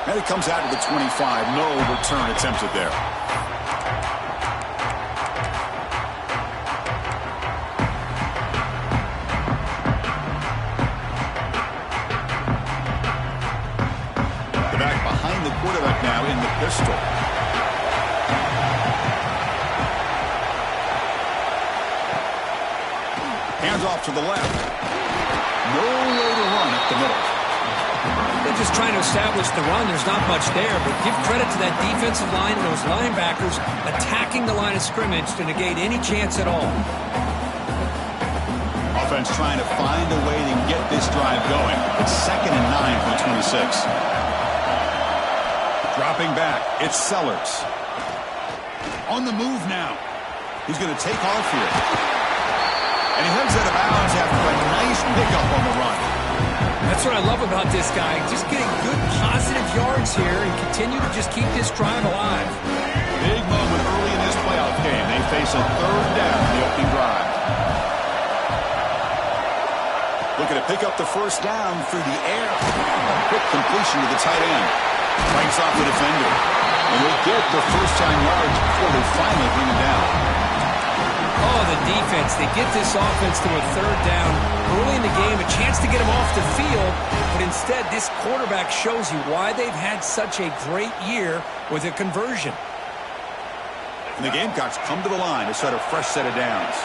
And it comes out to the 25. No return attempted there. The back behind the quarterback now in the pistol. Hands off to the left. No way to run at the middle. They're just trying to establish the run. There's not much there, but give credit to that defensive line and those linebackers attacking the line of scrimmage to negate any chance at all. Offense trying to find a way to get this drive going. It's 2nd and 9 from the 26. Dropping back, it's Sellers. On the move now. He's going to take off here. And he heads out of bounds after a nice pickup on the run. That's what I love about this guy. Just getting good positive yards here and continue to just keep this drive alive. Big moment early in this playoff game. They face a 3rd down in the opening drive. Looking to pick up the 1st down through the air. A quick completion to the tight end. Fights off the defender. And they'll get the 1st-down yards before they finally bring him down. Oh, the defense. They get this offense to a 3rd down early in the game, a chance to get them off the field, but instead this quarterback shows you why they've had such a great year with a conversion. And the Gamecocks come to the line to set a fresh set of downs.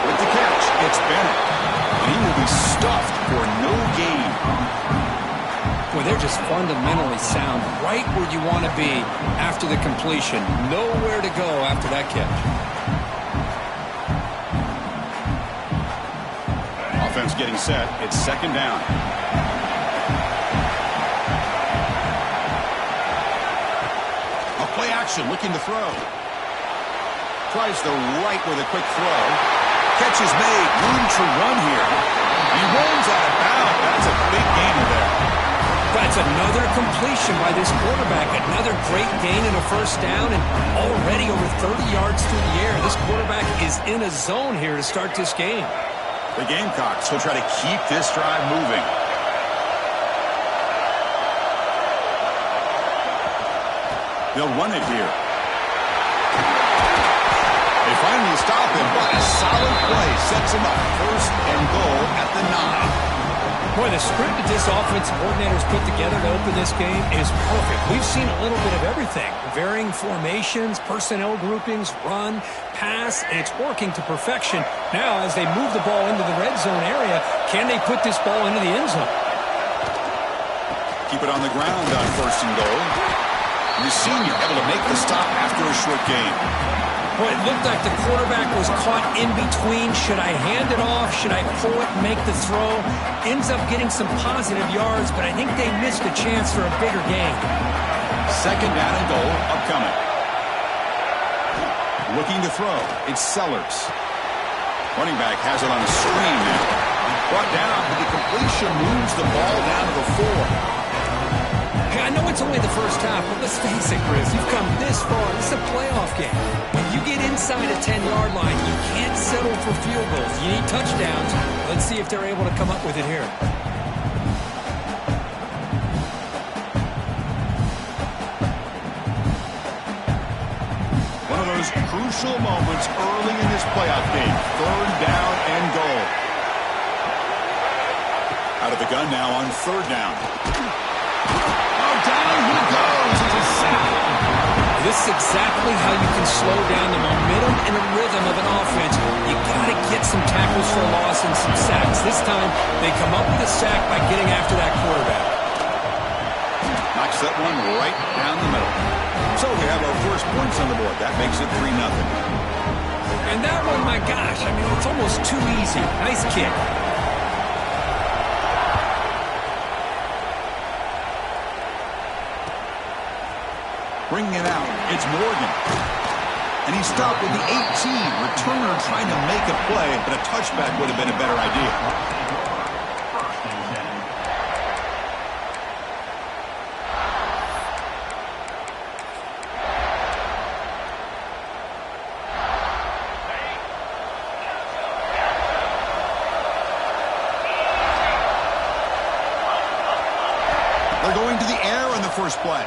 With the catch, it's Bennett. And he will be stuffed for no gain. Boy, they're just fundamentally sound, right where you want to be after the completion. Nowhere to go after that catch. Offense getting set. It's 2nd down. A play action, looking to throw. Tries the right with a quick throw. Catch is made. Room to run here. He runs out of bounds. That's a big gainer there. That's another completion by this quarterback. Another great gain in a 1st down and already over 30 yards through the air. This quarterback is in a zone here to start this game. The Gamecocks will try to keep this drive moving. They'll run it here. They finally stop him, but a solid play sets him up 1st and goal at the 9. Boy, the script that this offensive coordinator's put together to open this game is perfect. We've seen a little bit of everything. Varying formations, personnel groupings, run, pass, and it's working to perfection. Now, as they move the ball into the red zone area, can they put this ball into the end zone? Keep it on the ground on 1st and goal. And the senior able to make the stop after a short gain. Well, it looked like the quarterback was caught in between. Should I hand it off? Should I pull it and make the throw? Ends up getting some positive yards, but I think they missed a chance for a bigger gain. 2nd down and goal upcoming. Looking to throw. It's Sellers. Running back has it on a screen now. Brought down, but the completion moves the ball down to the 4. Hey, I know it's only the 1st half, but let's face it, Chris. You've come this far. This is a playoff game. When you get inside a 10-yard line, you can't settle for field goals. You need touchdowns. Let's see if they're able to come up with it here. One of those crucial moments early in this playoff game. 3rd down and goal. Out of the gun now on 3rd down. Down he goes. It's a sack. This is exactly how you can slow down the momentum and the rhythm of an offense. You got to get some tackles for a loss and some sacks. This time, they come up with a sack by getting after that quarterback. Knocks that one right down the middle. So we have our first points on the board. That makes it 3-0. And that one, my gosh, I mean, it's almost too easy. Nice kick. Bringing it out, it's Morgan. And he stopped with the 18. Returner trying to make a play, but a touchback would have been a better idea. first play.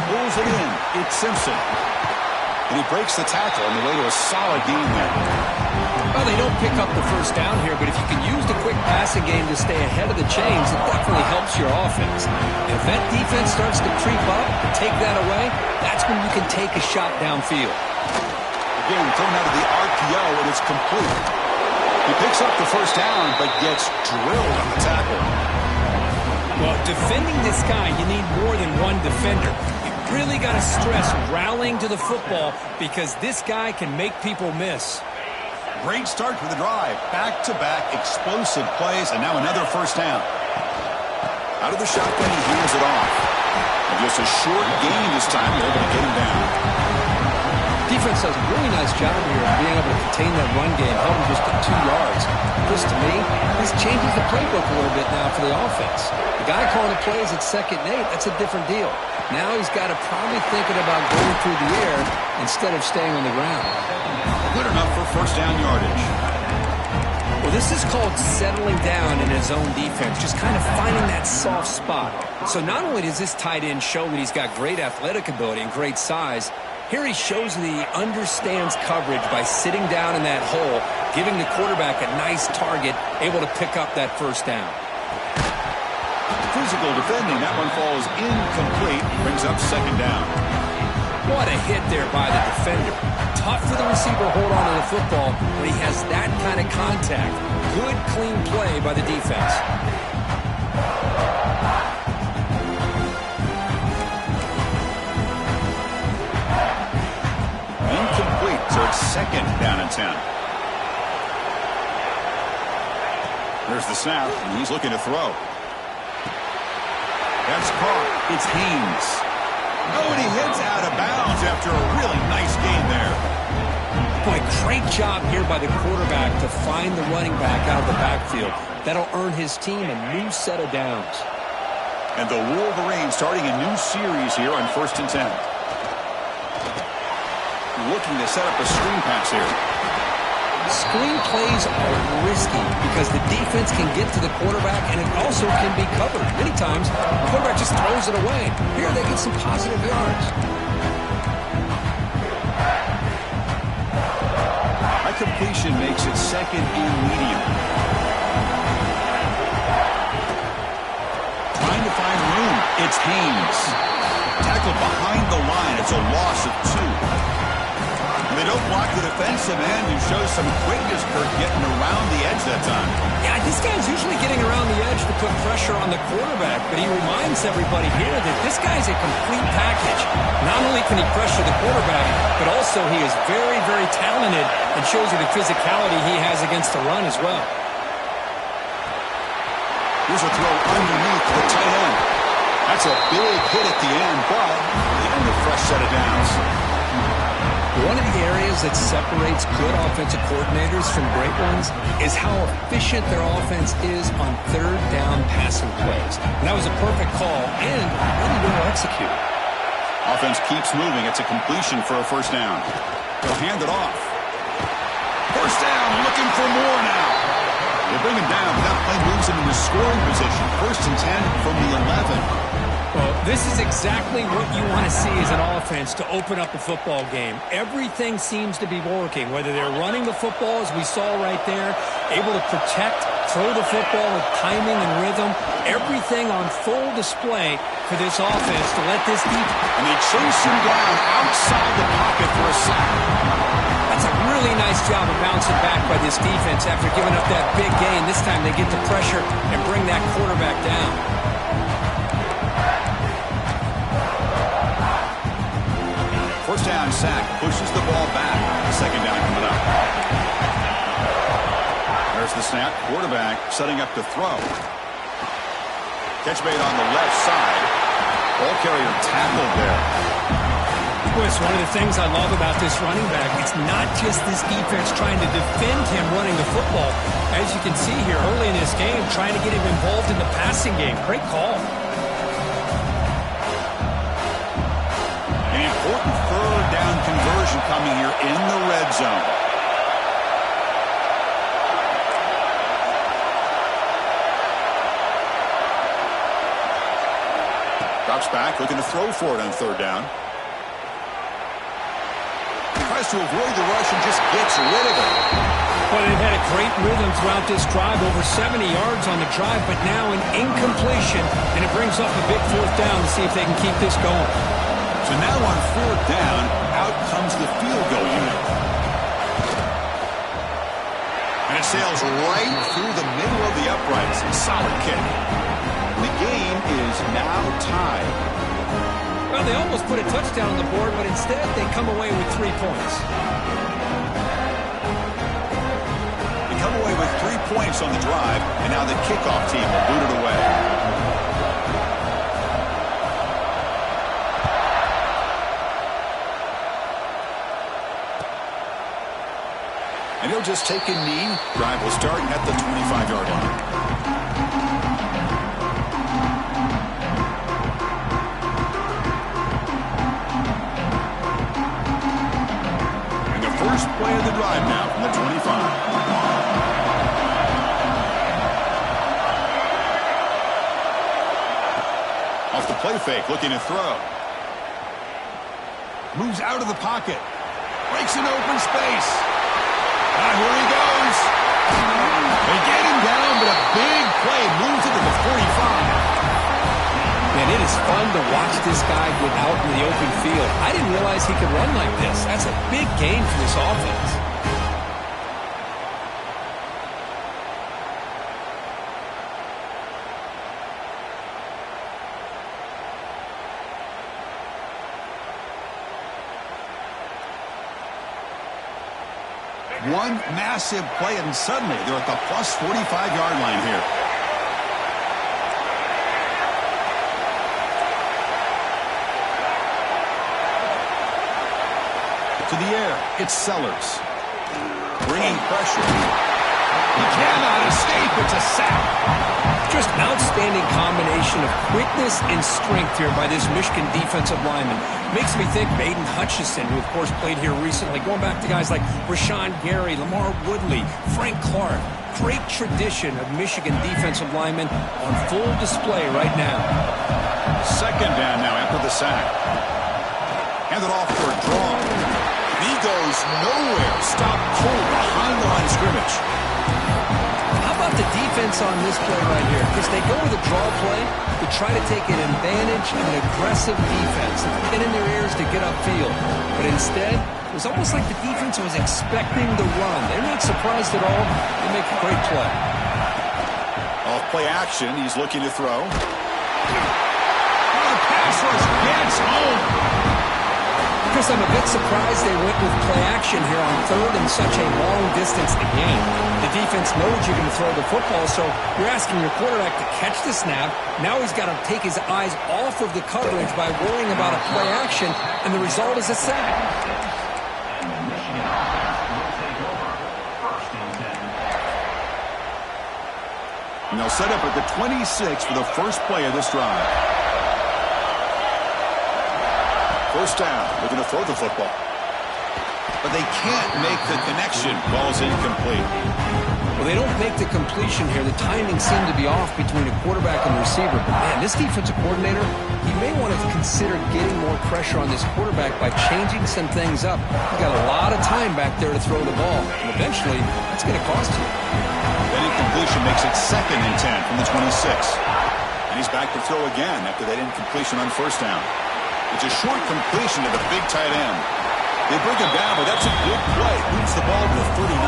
Pulls it in. It's Simpson. And he breaks the tackle on the way to a solid gain there. Well, they don't pick up the first down here, but if you can use the quick passing game to stay ahead of the chains, it definitely helps your offense. If that defense starts to creep up and take that away, that's when you can take a shot downfield. Again, thrown out of the RPO, and it's complete. He picks up the first down, but gets drilled on the tackle. Well, defending this guy, you need more than one defender. Really got to stress rallying to the football because this guy can make people miss. Great start to the drive. Back-to-back explosive plays, and now another first down. Out of the shotgun, he hands it off. And just a short gain this time. They're able to get him down. Defense does a really nice job here of being able to contain that run game, held him just at 2 yards. This, to me, this changes the playbook a little bit now for the offense. The guy calling the plays at 2nd and 8, that's a different deal. Now he's got to probably thinking about going through the air instead of staying on the ground. Good enough for first down yardage. Well, this is called settling down in his own defense, just kind of finding that soft spot. So not only does this tight end show that he's got great athletic ability and great size, here he shows that he understands coverage by sitting down in that hole, giving the quarterback a nice target, able to pick up that first down. Physical defending. That one falls incomplete. Brings up second down. What a hit there by the defender. Tough for the receiver to hold on to the football when he has that kind of contact. Good, clean play by the defense. Incomplete, so it's second down and 10. There's the snap, and he's looking to throw. That's caught. It's Haynes. Oh, and he hits out of bounds after a really nice gain there. Boy, great job here by the quarterback to find the running back out of the backfield. That'll earn his team a new set of downs. And the Wolverines starting a new series here on 1st and 10. Looking to set up a screen pass here. Screen plays are risky because the defense can get to the quarterback and it also can be covered. Many times, the quarterback just throws it away. Here they get some positive yards. High completion makes it second and medium. Trying to find room. It's Haynes. Tackled behind the line. It's a loss of 2. They don't block the defensive end, who shows some quickness for getting around the edge that time. Yeah, this guy's usually getting around the edge to put pressure on the quarterback, but he reminds everybody here that this guy's a complete package. Not only can he pressure the quarterback, but also he is very, very talented and shows you the physicality he has against the run as well. Here's a throw underneath the tight end. That's a big hit at the end, but they earned a fresh set of downs. One of the areas that separates good offensive coordinators from great ones is how efficient their offense is on 3rd down passing plays. And that was a perfect call and really well executed. Offense keeps moving. It's a completion for a first down. They'll hand it off. First down, looking for more now. They bring him down, but that play moves him into scoring position. 1st and 10 from the 11. Well, this is exactly what you want to see as an offense to open up a football game. Everything seems to be working, whether they're running the football, as we saw right there, able to protect, throw the football with timing and rhythm. Everything on full display for this offense to let this deep. And they chase him down outside the pocket for a sack. That's a really nice job of bouncing back by this defense after giving up that big gain. This time they get the pressure and bring that quarterback down. First down sack, pushes the ball back. Second down coming up. There's the snap. Quarterback setting up to throw. Catch made on the left side. Ball carrier tackled there. Boy, it's one of the things I love about this running back. It's not just this defense trying to defend him running the football. As you can see here early in this game, trying to get him involved in the passing game. Great call. An important 3rd down conversion coming here in the red zone. Drops back, looking to throw for it on third down. Tries to avoid the rush and just gets rid of it. Well, they've had a great rhythm throughout this drive, over 70 yards on the drive, but now an incompletion, and it brings up a big fourth down to see if they can keep this going. So now on fourth down, out comes the field goal unit. And it sails right through the middle of the uprights. A solid kick. The game is now tied. Well, they almost put a touchdown on the board, but instead they come away with 3 points. They come away with 3 points on the drive, and now the kickoff team will boot it away. And he'll just take a knee. Drive will start at the 25-yard line. First play of the drive now from the 25. Off the play fake, looking to throw. Moves out of the pocket. Breaks an open space. Here he goes. They get him down, but a big play moves it to the 45. Man, it is fun to watch this guy get out in the open field. I didn't realize he could run like this. That's a big gain for this offense. One massive play, and suddenly they're at the plus 45-yard line here. To the air, it's Sellers. Bringing pressure. He cannot escape. It's a sack. Just outstanding combination of quickness and strength here by this Michigan defensive lineman. Makes me think Baden Hutchinson, who of course played here recently, going back to guys like Rashawn Gary, Lamar Woodley, Frank Clark. Great tradition of Michigan defensive linemen on full display right now. Second down now after the sack. Handed off for a draw. He goes nowhere. Stopped cold behind the line of scrimmage. How about the defense on this play right here? Because they go with a draw play to try to take an advantage of an aggressive defense, get in their ears to get upfield. But instead, it was almost like the defense was expecting the run. They're not surprised at all. They make a great play. Off play action. He's looking to throw. The pass rush gets home. Chris, I'm a bit surprised they went with play action here on third and such a long distance to gain. The defense knows you're going to throw the football, so you're asking your quarterback to catch the snap. Now he's got to take his eyes off of the coverage by worrying about a play action, and the result is a sack. And they'll set up at the 26 for the first play of this drive. First down, looking to throw the football. But they can't make the connection. Ball's incomplete. Well, they don't make the completion here. The timing seemed to be off between a quarterback and a receiver. But, man, this defensive coordinator, he may want to consider getting more pressure on this quarterback by changing some things up. He's got a lot of time back there to throw the ball. And eventually, that's going to cost you. That incompletion makes it 2nd and 10 from the 26. And he's back to throw again after that incompletion on first down. It's a short completion to the big tight end. They bring him down, but that's a good play. Moves the ball to the 39.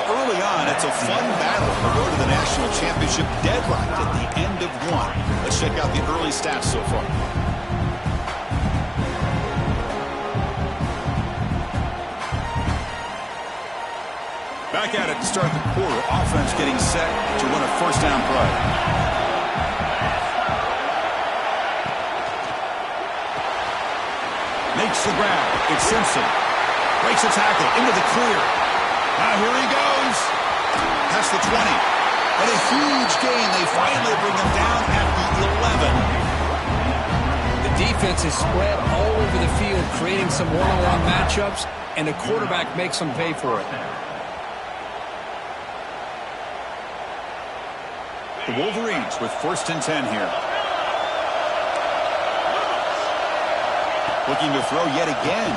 Early on, it's a fun battle for go to the national championship deadlocked at the end of one. Let's check out the early stats so far. Back at it to start the quarter. Offense getting set to run a first down play. Makes the grab. It's Simpson. Breaks a tackle into the clear. Now here he goes. That's the 20. And a huge gain. They finally bring him down at the 11. The defense is spread all over the field, creating some one-on-one matchups, and the quarterback makes them pay for it. The Wolverines with 1st and 10 here. Looking to throw yet again.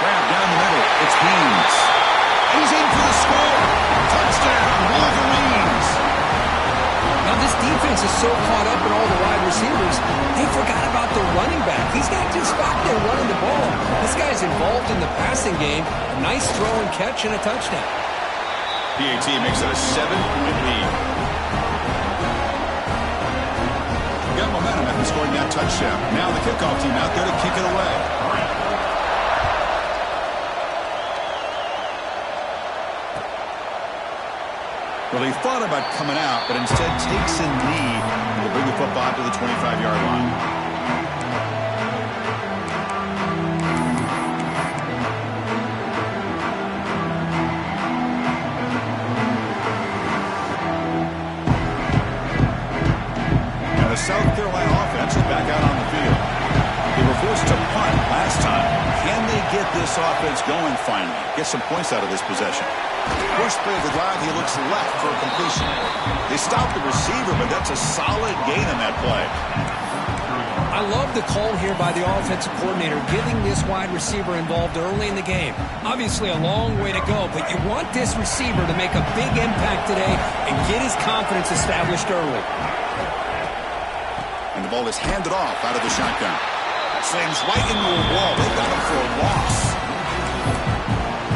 Grab down the middle. It's Haynes. And he's in for the score. Touchdown, Wolverines. Now this defense is so caught up in all the wide receivers, they forgot about the running back. He's not just out there running the ball. This guy's involved in the passing game. A nice throw and catch and a touchdown. PAT makes it a 7-point lead. Got momentum after scoring that touchdown. Now the kickoff team out there to kick it away. Well, he thought about coming out, but instead takes a knee to bring the football to the 25-yard line. The South Carolina offense is back out on the field. They were forced to punt last time. Can they get this offense going finally? Get some points out of this possession. First play of the drive, he looks left for a completion. They stopped the receiver, but that's a solid gain on that play. I love the call here by the offensive coordinator, getting this wide receiver involved early in the game. Obviously a long way to go, but you want this receiver to make a big impact today and get his confidence established early. And the ball is handed off out of the shotgun. Slams right into a wall. They got him for a loss.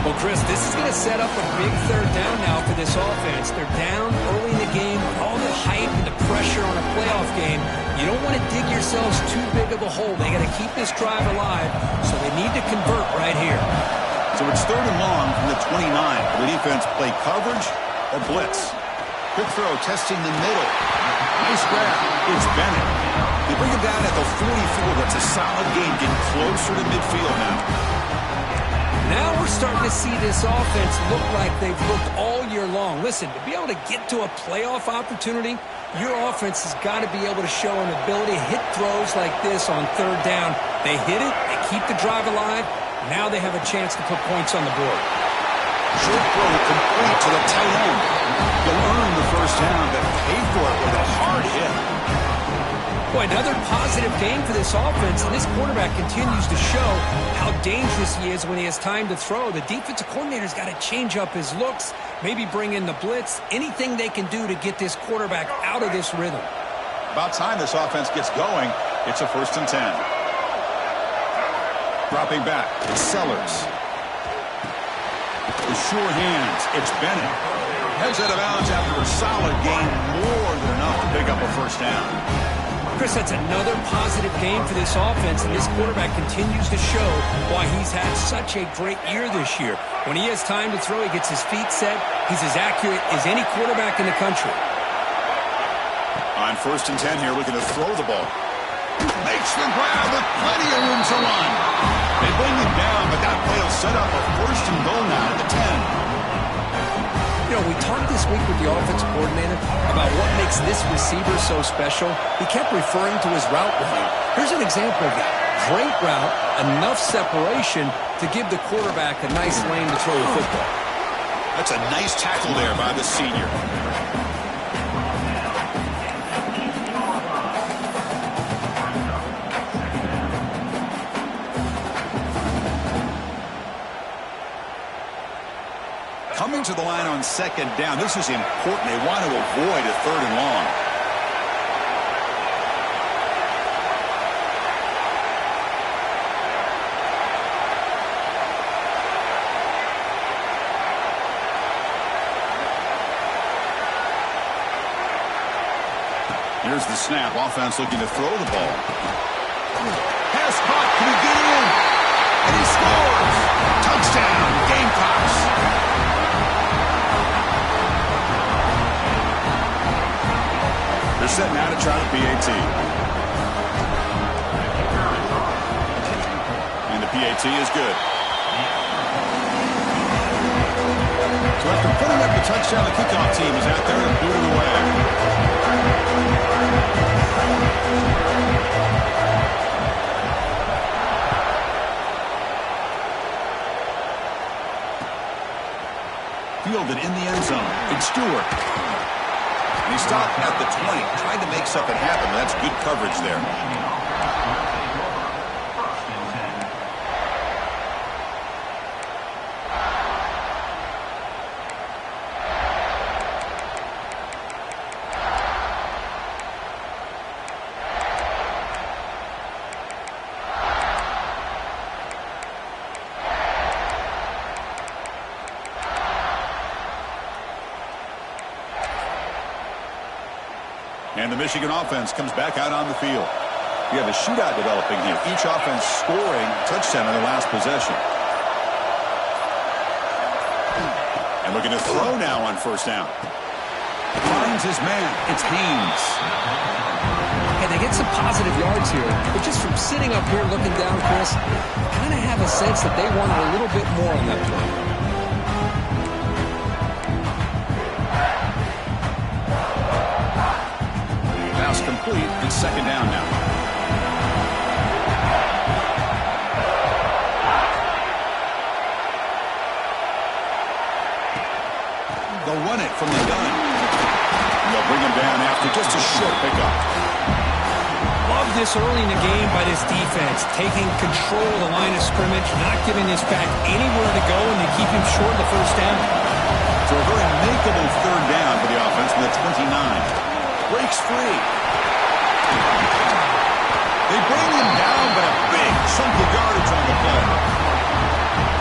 Well, Chris, this is going to set up a big 3rd down now for this offense. They're down early in the game. All the hype and the pressure on a playoff game. You don't want to dig yourselves too big of a hole. They got to keep this drive alive, so they need to convert right here. So it's 3rd and long from the 29. Will the defense play coverage or blitz? Quick throw, testing the middle. Nice grab. It's Bennett. They bring him down at the 44. That's a solid game, getting closer to midfield now. Now we're starting to see this offense look like they've looked all year long. Listen, to be able to get to a playoff opportunity, your offense has got to be able to show an ability to hit throws like this on 3rd down. They hit it, they keep the drive alive. Now they have a chance to put points on the board. Short throw complete to the tight end. You'll earn the 1st down, but pay for it with a hard hit. Boy, another positive game for this offense, and this quarterback continues to show how dangerous he is when he has time to throw. The defensive coordinator's got to change up his looks, maybe bring in the blitz, anything they can do to get this quarterback out of this rhythm. About time this offense gets going. It's a 1st and 10. Dropping back, it's Sellers. With sure hands, it's Bennett. Heads out of bounds after a solid game, more than enough to pick up a 1st down. Chris, that's another positive game for this offense, and this quarterback continues to show why he's had such a great year this year. When he has time to throw, he gets his feet set. He's as accurate as any quarterback in the country. On 1st and 10 here, looking to throw the ball. Makes the grab with plenty of room to run. They bring him down, but that play will set up a 1st and goal now at the 10. You know, we talked this week with the offensive coordinator about what makes this receiver so special. He kept referring to his route running. Here's an example of that. Great route, enough separation to give the quarterback a nice lane to throw the football. That's a nice tackle there by the senior. Coming to the line on 2nd down. This is important. They want to avoid a 3rd and long. Here's the snap. Offense looking to throw the ball. Pass caught. Can he get in? And he scores. Touchdown, Gamecocks. They're set now to try the PAT. And the PAT is good. So after putting up the touchdown, the kickoff team is out there to boot it away. Fielded in the end zone. It's Stewart. And he stopped at the 20, trying to make something happen. That's good coverage there. And the Michigan offense comes back out on the field. You have a shootout developing here. Each offense scoring a touchdown on their last possession. And looking to throw now on first down. Finds his man. It's Haynes. Hey, they get some positive yards here, but just from sitting up here looking down, Chris, I kind of have a sense that they wanted a little bit more on that play. Complete. It's second down now. They'll run it from the gun. They'll bring him down after just a short pickup. Love this early in the game by this defense, taking control of the line of scrimmage, not giving this back anywhere to go, and they keep him short of the first down. So a very makeable third down for the offense from the 29. Breaks free. They bring him down, but a big chunk of yardage on the play.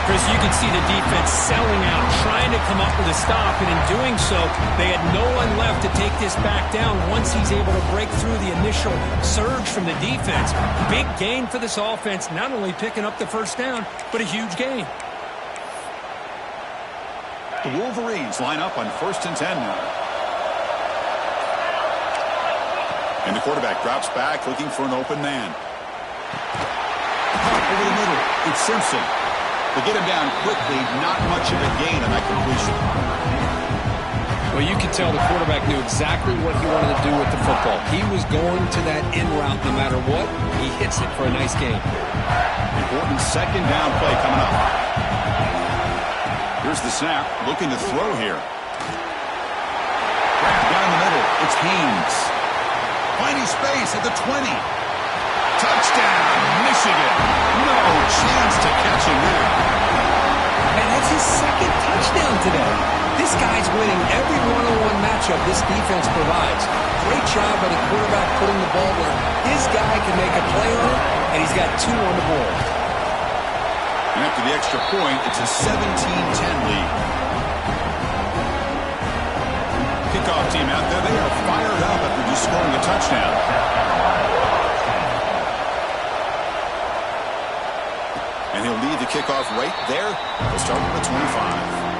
Chris, you can see the defense selling out, trying to come up with a stop, and in doing so, they had no one left to take this back down once he's able to break through the initial surge from the defense. Big gain for this offense, not only picking up the first down, but a huge gain. The Wolverines line up on 1st and 10 now. And the quarterback drops back, looking for an open man. Over the middle, it's Simpson. They get him down quickly, not much of a gain on that completion. Well, you can tell the quarterback knew exactly what he wanted to do with the football. He was going to that in route no matter what. He hits it for a nice gain. Important second down play coming up. Here's the snap, looking to throw here. Grab down the middle, it's Haynes. Finding space at the 20. Touchdown, Michigan. No chance to catch him there. And that's his second touchdown today. This guy's winning every one-on-one matchup this defense provides. Great job by the quarterback putting the ball where his guy can make a play on it, and he's got 2 on the board. And after the extra point, it's a 17-10 lead. Kickoff team out there, they are fired up after just scoring a touchdown. And he'll lead the kickoff right there. They'll start with the 25.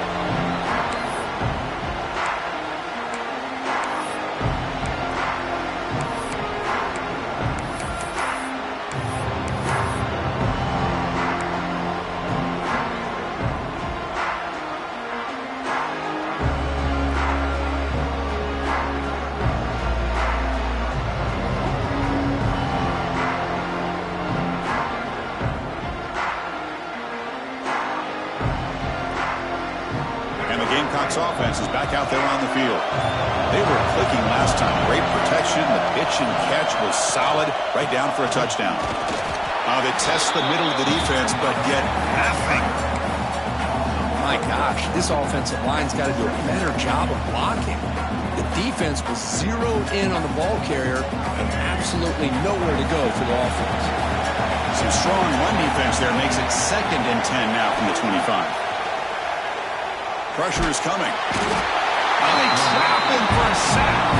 Offense is back out there on the field. They were clicking last time. Great protection. The pitch and catch was solid. Right down for a touchdown. They test the middle of the defense, but get nothing. My gosh, this offensive line's got to do a better job of blocking. The defense was zeroed in on the ball carrier and absolutely nowhere to go for the offense. Some strong run defense there makes it 2nd and 10 now from the 25. Pressure is coming. They trap him for a sack.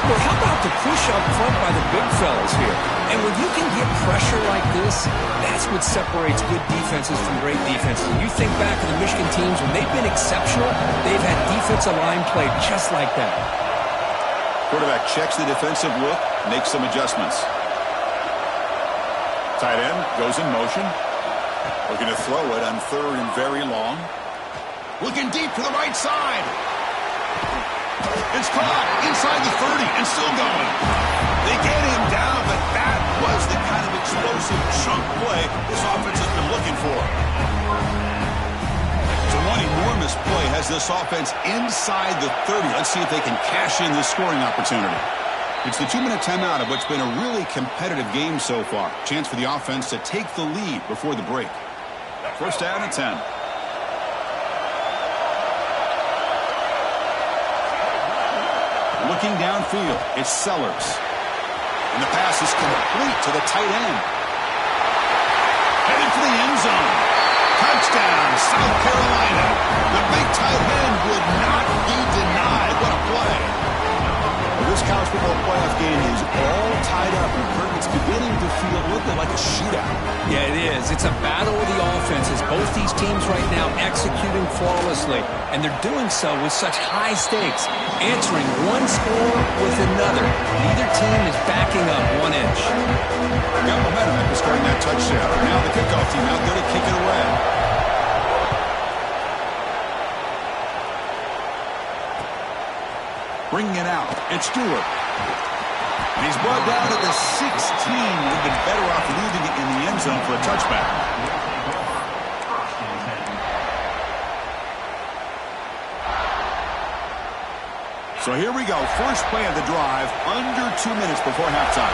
Well, how about the push up front by the big fellas here? And when you can get pressure like this, that's what separates good defenses from great defenses. You think back to the Michigan teams, when they've been exceptional, they've had defensive line play just like that. Quarterback checks the defensive look, makes some adjustments. Tight end goes in motion. Looking to throw it on 3rd and very long. Looking deep to the right side. It's caught inside the 30 and still going. They get him down, but that was the kind of explosive chunk play this offense has been looking for. So one enormous This play has this offense inside the 30. Let's see if they can cash in this scoring opportunity. It's the 2-minute timeout of what's been a really competitive game so far. Chance for the offense to take the lead before the break. First down and 10. Looking downfield, it's Sellers. And the pass is complete to the tight end. Headed for the end zone. Touchdown, South Carolina. The big tight end would not be denied. What a play. Well, this college football playoff game is all tied up, and Kurt, it's beginning to feel a little bit like a shootout. Yeah, it is. It's a battle of the offenses. Both these teams right now executing flawlessly, and they're doing so with such high stakes, answering one score with another. Neither team is backing up 1 inch. Got momentum after scoring that touchdown. Now the kickoff team out there to kick it away. Bringing it out, it's Stewart. And he's brought down at the 16. Would have been better off leaving it in the end zone for a touchback. So here we go. First play of the drive, under 2 minutes before halftime.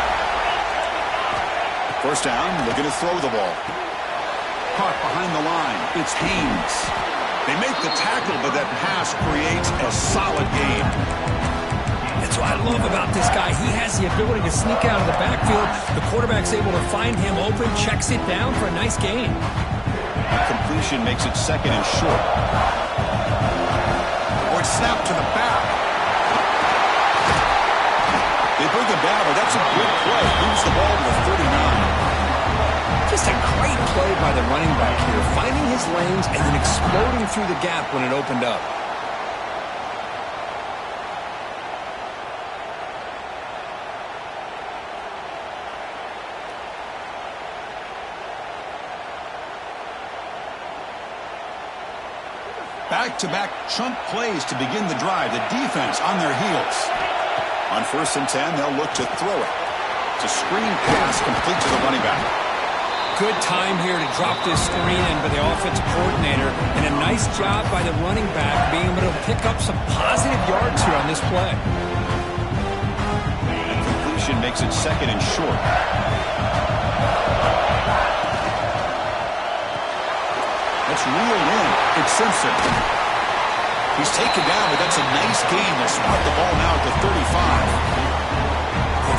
First down, looking to throw the ball. Caught behind the line. It's Haynes. They make the tackle, but that pass creates a solid gain. That's what I love about this guy. He has the ability to sneak out of the backfield. The quarterback's able to find him open, checks it down for a nice gain. Completion makes it second and short. Or it's snapped to the back. They bring him down, but that's a good play. Moves the ball to the 39. Just a great play by the running back here, finding his lanes and then exploding through the gap when it opened up. Back-to-back chunk plays to begin the drive. The defense on their heels. On 1st and 10, they'll look to throw it. It's a screen pass complete to the running back. Good time here to drop this screen in by the offensive coordinator, and a nice job by the running back being able to pick up some positive yards here on this play. And completion makes it second and short. That's reeled in. It's Simpson. He's taken down, but that's a nice gain. They'll spot the ball now at the 35.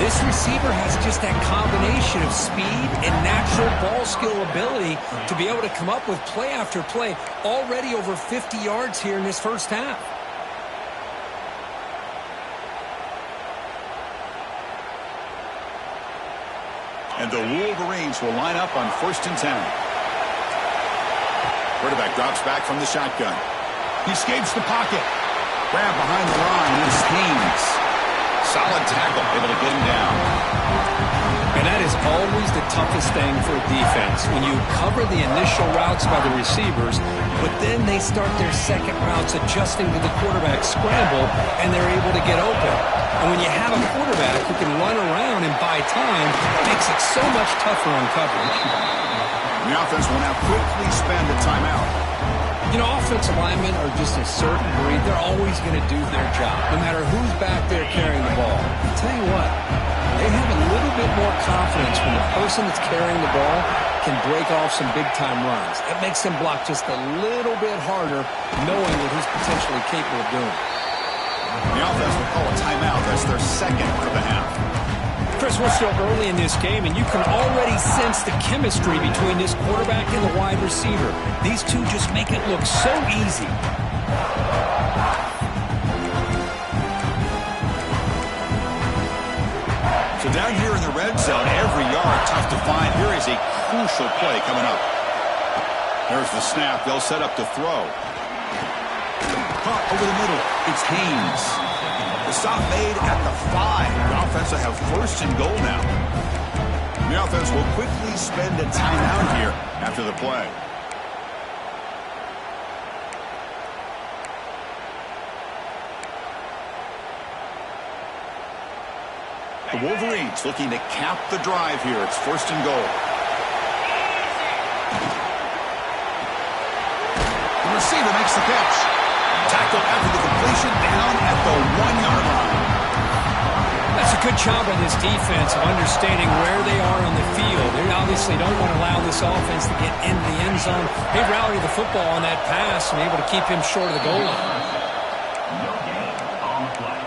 This receiver has just that combination of speed and natural ball skill ability to be able to come up with play after play. Already over 50 yards here in this first half. And the Wolverines will line up on 1st and 10. Quarterback drops back from the shotgun. He escapes the pocket. Grab behind the line. It's Haynes. Solid tackle, able to get him down. And that is always the toughest thing for a defense, when you cover the initial routes by the receivers, but then they start their second routes adjusting to the quarterback scramble, and they're able to get open. And when you have a quarterback who can run around and buy time, it makes it so much tougher on coverage. The offense will now quickly spend a timeout. You know, offensive linemen are just a certain breed. They're always going to do their job, no matter who's back there carrying the ball. I'll tell you what, they have a little bit more confidence when the person that's carrying the ball can break off some big-time runs. It makes them block just a little bit harder, knowing what he's potentially capable of doing. The offense will call a timeout. That's their second of the half. Chris, we're still early in this game, and you can already sense the chemistry between this quarterback and the wide receiver. These two just make it look so easy. So down here in the red zone, every yard tough to find. Here is a crucial play coming up. There's the snap. They'll set up to throw. Caught over the middle. It's Haynes. The stop made at the 5. The offense will have 1st and goal now. The offense will quickly spend a timeout here after the play. The Wolverines looking to cap the drive here. It's 1st and goal. The receiver makes the catch. tackle after the completion down at the 1-yard line. That's a good job by this defense of understanding where they are on the field. They obviously don't want to allow this offense to get into the end zone. They rallied the football on that pass and able to keep him short of the goal line. No gain on the play.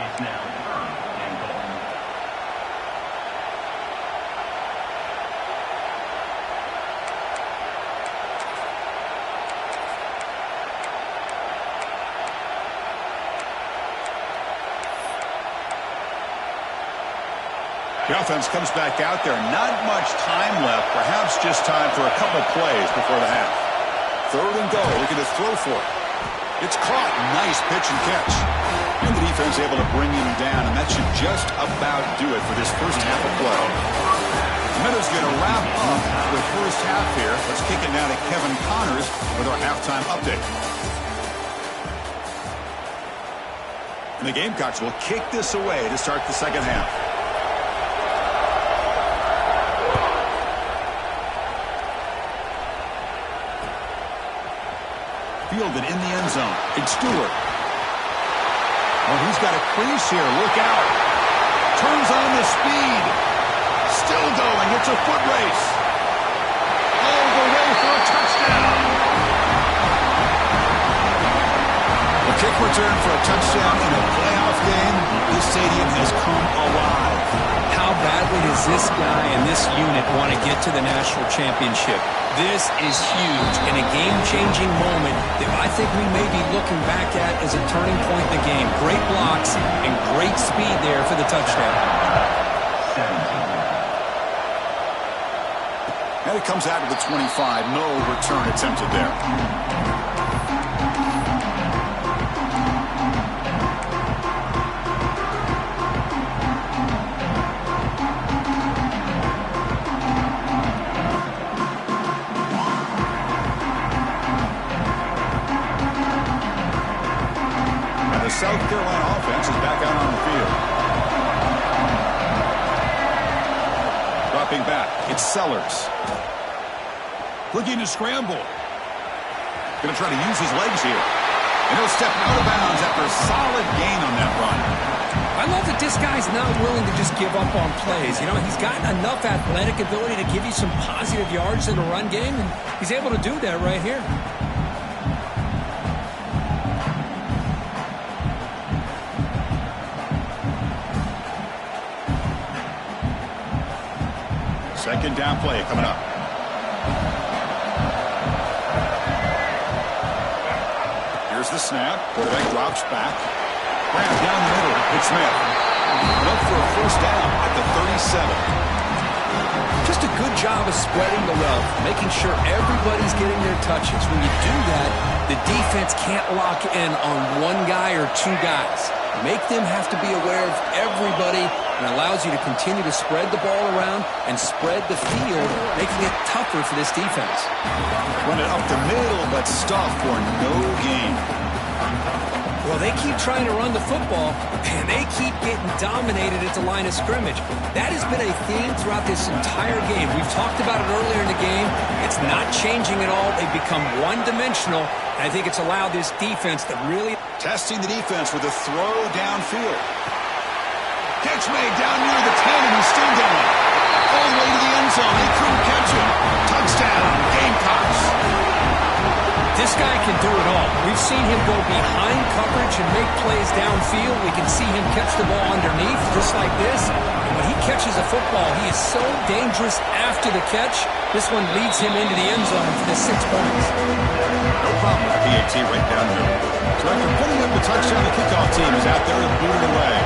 It's now 3rd and goal. The offense comes back out there. Not much time left. Perhaps just time for a couple plays before the half. 3rd and goal. Looking to throw for it. It's caught. Nice pitch and catch. And the defense able to bring him down, and that should just about do it for this first half of play. The Minnows going to wrap up the first half here. Let's kick it now to Kevin Connors with our halftime update. And the Gamecocks will kick this away to start the second half. Fielded in the end zone. It's Stewart. Oh, he's got a crease here. Look out. Turns on the speed. Still going. It's a foot race. All the way for a touchdown. A kick return for a touchdown in a playoff game. This stadium has come alive. How badly does this guy and this unit want to get to the national championship? This is huge and a game-changing moment that I think we may be looking back at as a turning point in the game. Great blocks and great speed there for the touchdown. And it comes out of the 25. No return attempted there. South Carolina offense is back out on the field. Dropping back, it's Sellers. Looking to scramble. Going to try to use his legs here. And he'll step out of bounds after a solid gain on that run. I love that this guy's not willing to just give up on plays. You know, he's got enough athletic ability to give you some positive yards in the run game, and he's able to do that right here. Second down play coming up. Here's the snap. Quarterback drops back. Grab down the middle. It's Smith. Up for a first down at the 37. Just a good job of spreading the wealth, making sure everybody's getting their touches. When you do that, the defense can't lock in on one guy or two guys. Make them have to be aware of everybody, and allows you to continue to spread the ball around and spread the field, making it tougher for this defense. Run it up the middle, but stop for no gain. Well, they keep trying to run the football, and they keep getting dominated at the line of scrimmage. That has been a theme throughout this entire game. We've talked about it earlier in the game. It's not changing at all. They've become one-dimensional, and I think it's allowed this defense to really... Testing the defense with a throw downfield. Catch made down near the 10, and he's still going. All the way to the end zone. They couldn't catch him. Touchdown, Gamecocks. This guy can do it all. We've seen him go behind coverage and make plays downfield. We can see him catch the ball underneath, just like this. And when he catches a football, he is so dangerous after the catch. This one leads him into the end zone for the 6 points. No problem with the PAT right down there. So after putting up the touchdown, the kickoff team is out there and booted away.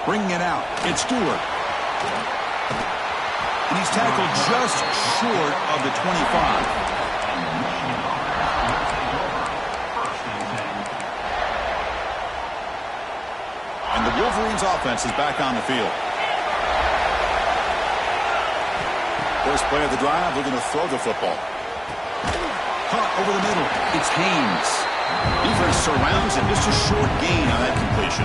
Bringing it out, it's Stewart. And he's tackled just short of the 25. And the Wolverines offense is back on the field. First play of the drive, looking to throw the football. Caught over the middle, it's Haynes. Defense surrounds him, just a short gain on that completion.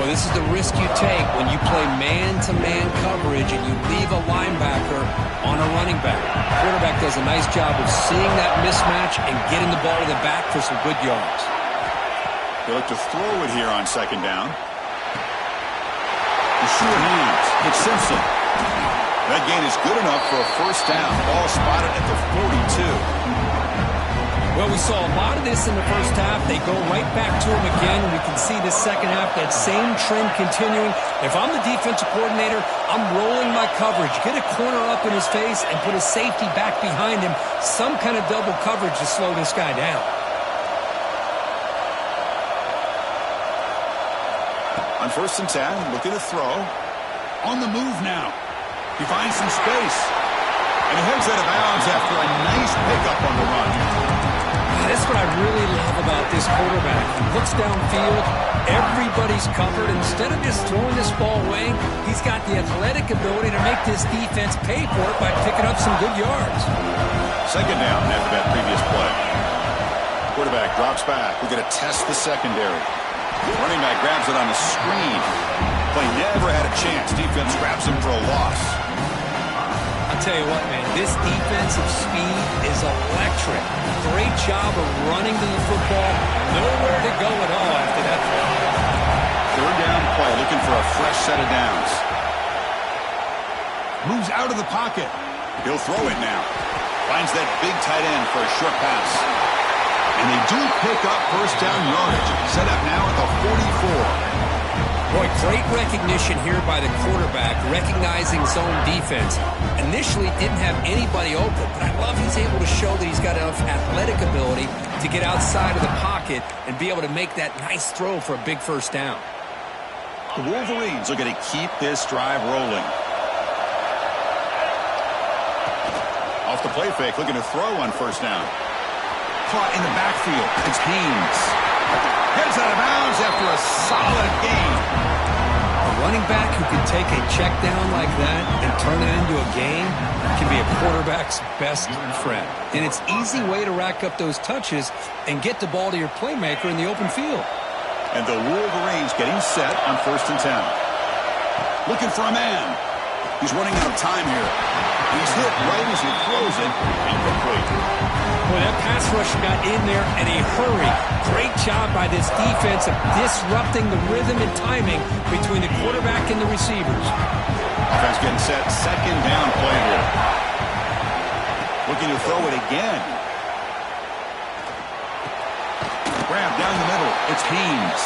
Well, this is the risk you take when you play man-to-man coverage and you leave a linebacker a running back. The quarterback does a nice job of seeing that mismatch and getting the ball to the back for some good yards. They look to throw it here on second down. The sure hands. It's Simpson. That gain is good enough for a first down. Ball spotted at the 42. Well, we saw a lot of this in the first half. They go right back to him again, and we can see the second half, that same trend continuing. If I'm the defensive coordinator, I'm rolling my coverage. Get a corner up in his face and put a safety back behind him. Some kind of double coverage to slow this guy down. On 1st and 10, looking to throw. On the move now. He finds some space. And he heads out of bounds after a nice pickup on the run. That's what I really love about this quarterback. He looks downfield. Everybody's covered. Instead of just throwing this ball away, he's got the athletic ability to make this defense pay for it by picking up some good yards. Second down after that previous play. Quarterback drops back. We're going to test the secondary. Running back grabs it on the screen. Play never had a chance. Defense grabs him for a loss. I'll tell you what, man, this defensive speed is electric. Great job of running to the football. Nowhere to go at all after that play. Third down play, looking for a fresh set of downs. Moves out of the pocket. He'll throw it now. Finds that big tight end for a short pass. And they do pick up first down yardage. Set up now at the 44. Boy, great recognition here by the quarterback, recognizing zone defense. Initially didn't have anybody open, but I love he's able to show that he's got enough athletic ability to get outside of the pocket and be able to make that nice throw for a big first down. The Wolverines are going to keep this drive rolling. Off the play fake, looking to throw on first down. Caught in the backfield. It's Haynes. Heads out of bounds after a solid gain. A running back who can take a check down like that and turn it into a gain can be a quarterback's best friend. And it's an easy way to rack up those touches and get the ball to your playmaker in the open field. And the Wolverines getting set on 1st and 10. Looking for a man. He's running out of time here. He's hit right as he throws it. Incomplete. Boy, that pass rush got in there in a hurry. Great job by this defense of disrupting the rhythm and timing between the quarterback and the receivers. Offense getting set. Second down play here. Looking to throw it again. Grab down the middle. It's Haynes.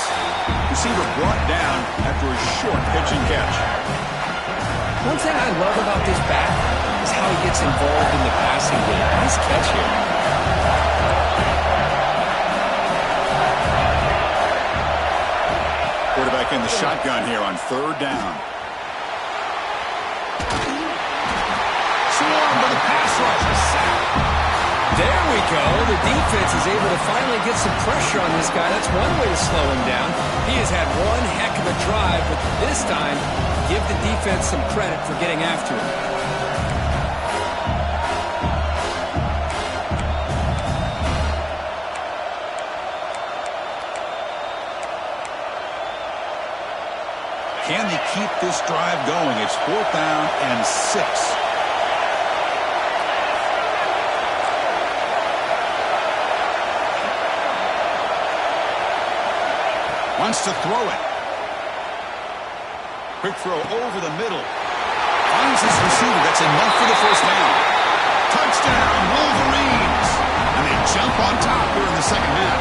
Receiver brought down after a short pitch and catch. One thing I love about this back is how he gets involved in the passing game. Nice catch here. Quarterback in the shotgun here on 3rd down. Swarmed by the pass rush. A sack. There we go. The defense is able to finally get some pressure on this guy. That's one way to slow him down. He has had one heck of a drive, but this time, give the defense some credit for getting after him. Can they keep this drive going? It's 4th down and 6. Wants to throw it. Quick throw over the middle. Finds his receiver. That's enough for the first down. Touchdown, Wolverines. And they jump on top here in the second half.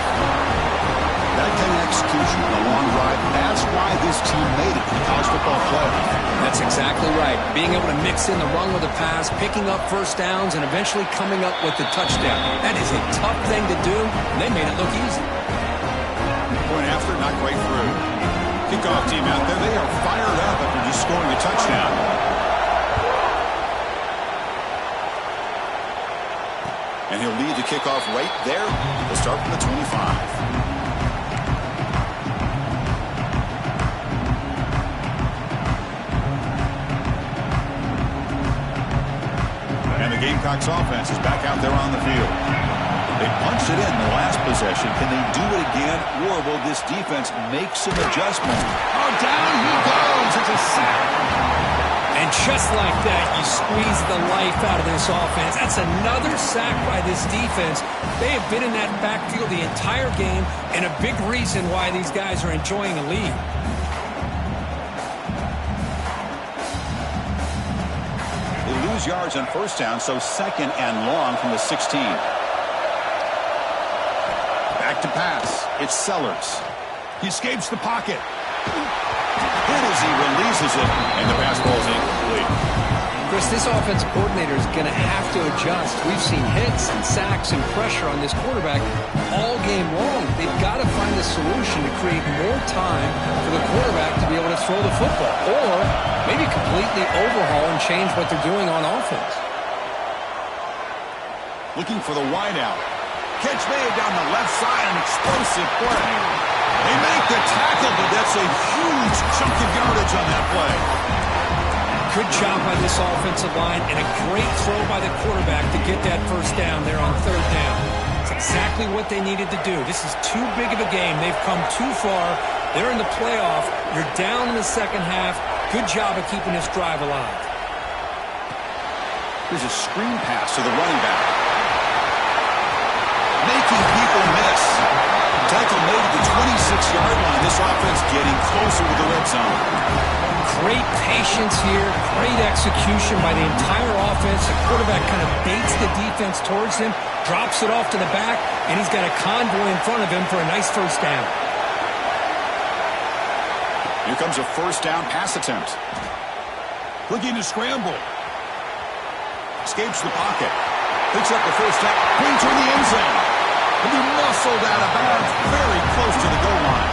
That kind of execution in a long drive, that's why this team made it to the college football playoff. That's exactly right. Being able to mix in the run with the pass, picking up first downs, and eventually coming up with the touchdown. That is a tough thing to do, and they made it look easy. Point after, not quite through. Kickoff team out there, they are fired up after just scoring a touchdown. And he'll lead the kickoff right there. We'll start from the 25. Gamecocks offense is back out there on the field. They punched it in the last possession. Can they do it again, or will this defense make some adjustments? Oh, down he goes. It's a sack. And just like that, you squeeze the life out of this offense. That's another sack by this defense. They have been in that backfield the entire game, and a big reason why these guys are enjoying a lead. They lose yards on first down, so second and long from the 16. Back to pass. It's Sellers. He escapes the pocket. Hit as he releases it, and the pass ball is incomplete. Chris, this offensive coordinator is going to have to adjust. We've seen hits and sacks and pressure on this quarterback all game long. They've got to find a solution to create more time for the quarterback to be able to throw the football, or maybe completely overhaul and change what they're doing on offense. Looking for the wideout. Catch made down the left side, an explosive play. They make the tackle, but that's a huge chunk of yardage on that play. Good job by this offensive line, and a great throw by the quarterback to get that first down there on third down. It's exactly what they needed to do. This is too big of a game. They've come too far. They're in the playoff. You're down in the second half. Good job of keeping this drive alive. Here's a screen pass to the running back. Making people miss. Tackle made at the 26-yard line. This offense getting closer to the red zone. Great patience here. Great execution by the entire offense. The quarterback kind of baits the defense towards him, drops it off to the back, and he's got a convoy in front of him for a nice first down. Here comes a first down pass attempt. Looking to scramble. Escapes the pocket. Picks up the first down. Brings her in the end zone. And he muscled out of bounds very close to the goal line.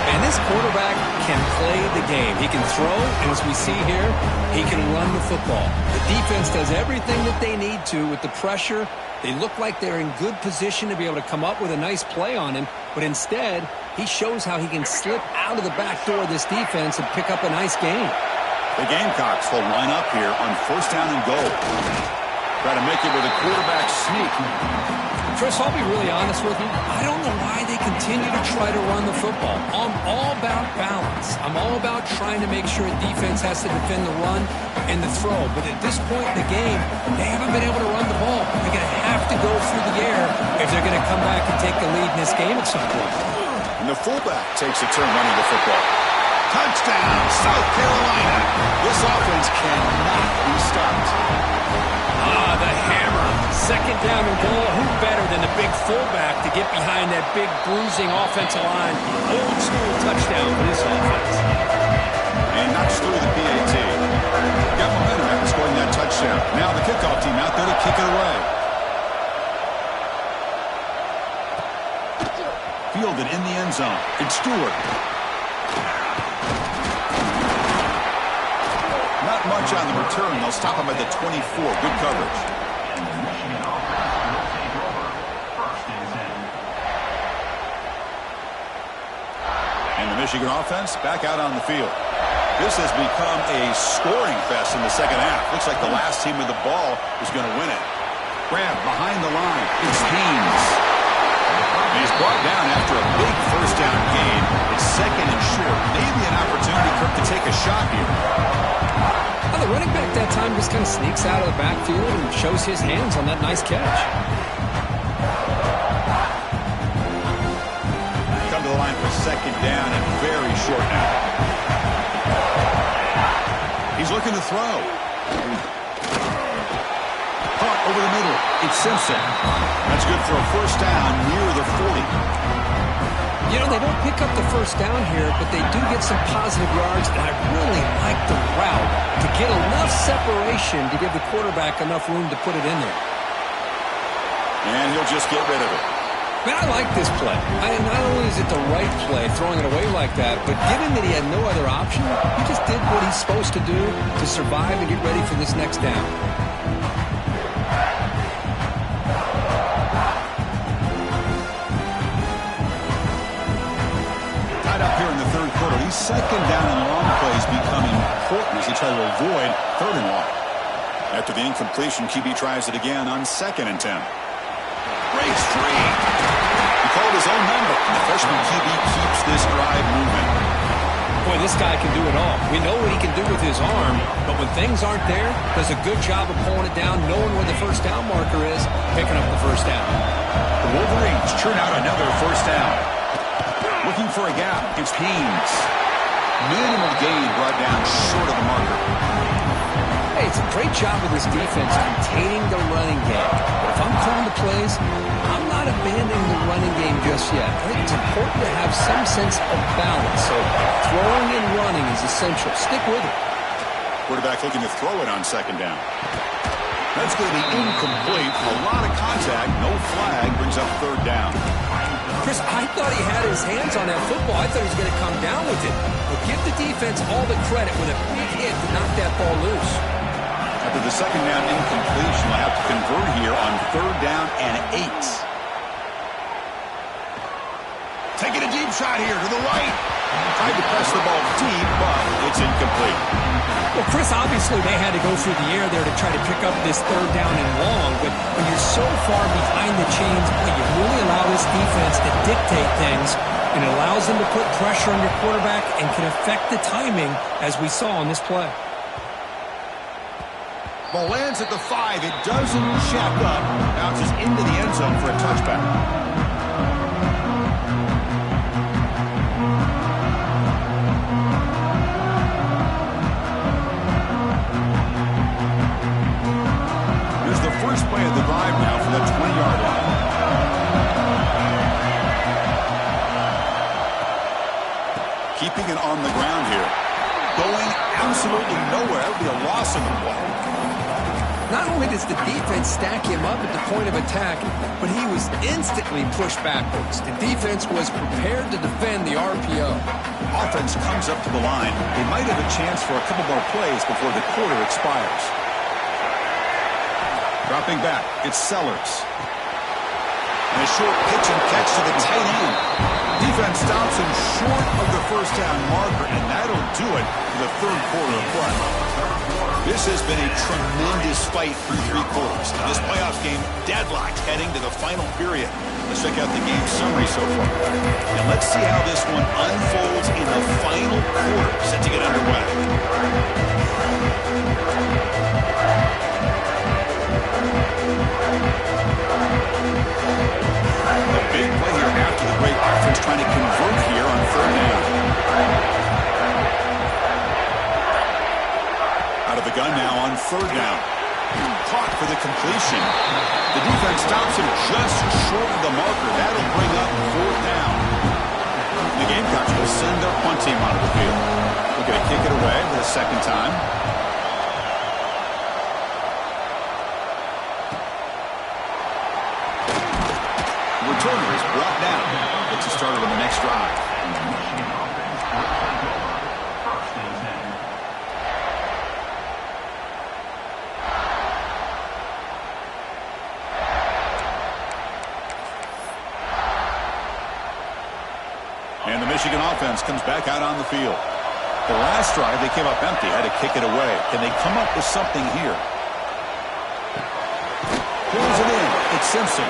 And this quarterback can play the game. He can throw, and as we see here, he can run the football. The defense does everything that they need to with the pressure. They look like they're in good position to be able to come up with a nice play on him, but instead, he shows how he can slip out of the back door of this defense and pick up a nice gain. The Gamecocks will line up here on first down and goal. Try to make it with a quarterback sneak. Chris, I'll be really honest with you. I don't know why they continue to try to run the football. I'm all about balance. I'm all about trying to make sure defense has to defend the run and the throw. But at this point in the game, they haven't been able to run the ball. They're going to have to go through the air if they're going to come back and take the lead in this game at some point. And the fullback takes a turn running the football. Touchdown, South Carolina. This offense cannot be stopped. The hammer. Second down and goal. Who better than the big fullback to get behind that big bruising offensive line? Old school touchdown for this offense. And knocks through the PAT. Got momentum after scoring that touchdown. Now the kickoff team out there to kick it away. Fielded in the end zone. It's Stewart. Not much on the return. They'll stop him at the 24. Good coverage. And the Michigan offense back out on the field. This has become a scoring fest in the second half. Looks like the last team with the ball is going to win it. Grab behind the line. It's Haynes. He's brought down after a big first down gain. It's second and short. Maybe an opportunity for him to take a shot here. Well, the running back that time just kind of sneaks out of the backfield and shows his hands on that nice catch. Come to the line for second down and very short now. He's looking to throw. Caught over the middle. It's Simpson. That's good for a first down near the 40. You know, they don't pick up the first down here, but they do get some positive yards, and I really like the route to get enough separation to give the quarterback enough room to put it in there. And he'll just get rid of it. Man, I like this play. Not only is it the right play, throwing it away like that, but given that he had no other option, he just did what he's supposed to do to survive and get ready for this next down. Up here in the third quarter, these second down and long plays become important as they try to avoid third and long. After the incompletion, QB tries it again on 2nd and 10. Breaks free. He called his own number, and the freshman QB keeps this drive moving. Boy, this guy can do it all. We know what he can do with his arm, but when things aren't there, does a good job of pulling it down, knowing where the first down marker is, picking up the first down. The Wolverines churn out another first down. Looking for a gap against Haynes. Minimal gain brought down short of the marker. Hey, it's a great job of this defense containing the running game. But if I'm calling the plays, I'm not abandoning the running game just yet. I think it's important to have some sense of balance. So throwing and running is essential. Stick with it. Quarterback looking to throw it on second down. That's going to be incomplete. A lot of contact. No flag. Brings up third down. Chris, I thought he had his hands on that football. I thought he was going to come down with it. But give the defense all the credit with a big hit to knock that ball loose. After the second down incompletion, they'll have to convert here on third down and 8. Taking a deep shot here to the right. Tried to press the ball deep, but it's incomplete. Well, Chris, obviously they had to go through the air there to try to pick up this third down and long, but when you're so far behind the chains, you really allow this defense to dictate things, and it allows them to put pressure on your quarterback and can affect the timing, as we saw on this play. Ball lands at the 5. It doesn't check up. Bounces into the end zone for a touchback. First play of the drive now from the 20-yard line. Keeping it on the ground here. Going absolutely nowhere. That would be a loss in the play. Not only does the defense stack him up at the point of attack, but he was instantly pushed backwards. The defense was prepared to defend the RPO. Offense comes up to the line. They might have a chance for a couple more plays before the quarter expires. Dropping back, it's Sellers. And a short pitch and catch to the tight end. Defense stops him short of the first down marker, and that'll do it for the third quarter of play. This has been a tremendous fight through 3 quarters. In this playoff game, deadlocked heading to the final period. Let's check out the game summary so far. And let's see how this one unfolds in the final quarter, set to get underway. A big play here after the great offense trying to convert here on third down. Out of the gun now on third down. Caught for the completion. The defense stops him just short of the marker. That'll bring up fourth down. The Gamecocks will send their punt team onto the field. We're going to kick it away for the second time. Returner is brought down. Gets us started on the next drive. First and 10. And the Michigan offense comes back out on the field. The last drive, they came up empty, had to kick it away. Can they come up with something here? Pulls it in. It's Simpson.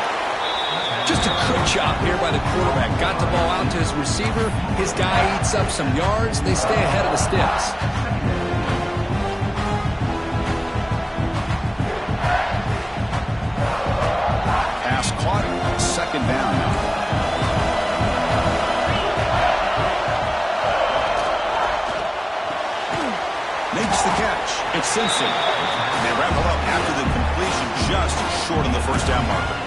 Just a good job here by the quarterback. Got the ball out to his receiver. His guy eats up some yards. They stay ahead of the sticks. Pass caught. Second down now. Makes the catch. It's Simpson. And they wrap it up after the completion just short of the first down marker.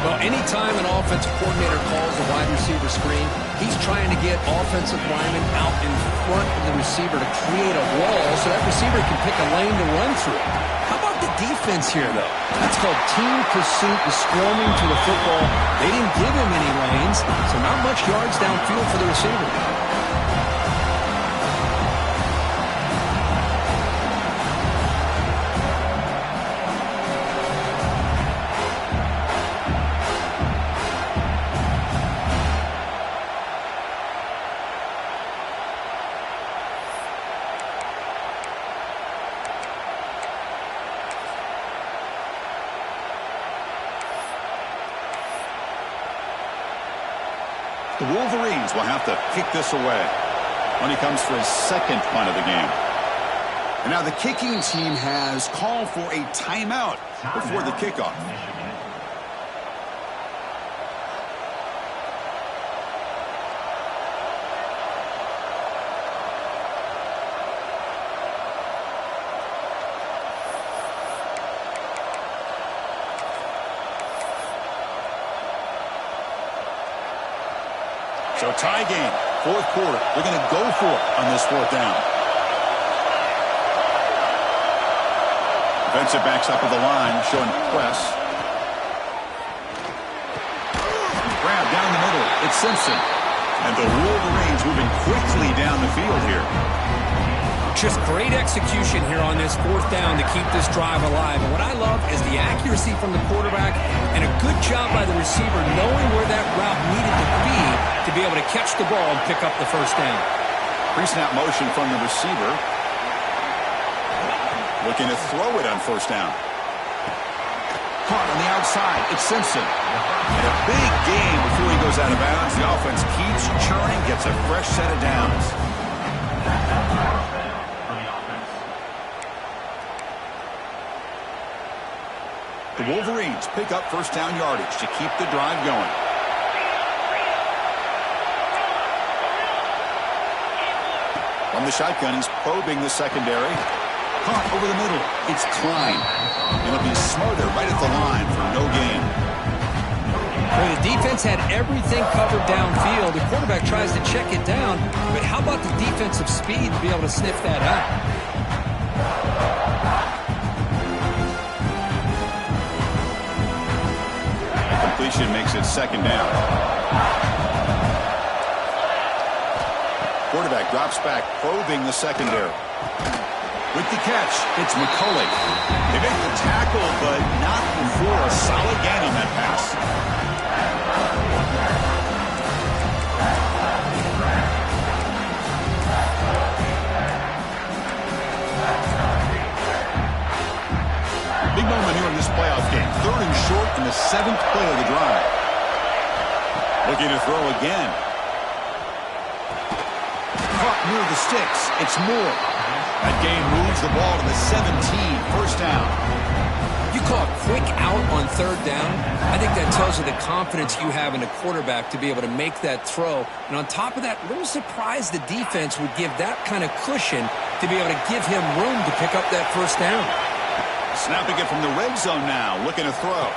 Well, anytime an offensive coordinator calls a wide receiver screen, he's trying to get offensive linemen out in front of the receiver to create a wall so that receiver can pick a lane to run through. How about the defense here, though? That's called team pursuit and swarming to the football. They didn't give him any lanes, so not much yards downfield for the receiver. The Wolverines will have to kick this away. When he comes for his second punt of the game. And now the kicking team has called for a timeout before the kickoff. So tie game, fourth quarter. They're going to go for it on this fourth down. Defensive backs up at the line, showing press. Grab down the middle. It's Simpson. And the Wolverines moving quickly down the field here. Just great execution here on this fourth down to keep this drive alive. And what I love is the accuracy from the quarterback and a good job by the receiver knowing where that route needed to be able to catch the ball and pick up the first down. Pre-snap motion from the receiver. Looking to throw it on first down. Caught on the outside. It's Simpson. And a big game before he goes out of bounds. The offense keeps churning, gets a fresh set of downs. The Wolverines pick up first down yardage to keep the drive going. From the shotgun, he's probing the secondary. Caught over the middle. It's Klein. It'll be Smoother right at the line for no gain. Well, the defense had everything covered downfield. The quarterback tries to check it down, but how about the defensive speed to be able to sniff that out? Completion makes it second down. Quarterback drops back, probing the secondary. With the catch, it's McCulley. They make the tackle, but not before a solid gain on that pass. Big moment here in this playoff game. Third and short in the 7th play of the drive. Looking to throw again. Caught near the sticks. It's Moore. That game moves the ball to the 17. First down. You call a quick out on third down. I think that tells you the confidence you have in a quarterback to be able to make that throw. And on top of that, a little surprised the defense would give that kind of cushion to be able to give him room to pick up that first down. Snapping it from the red zone now. Looking to throw.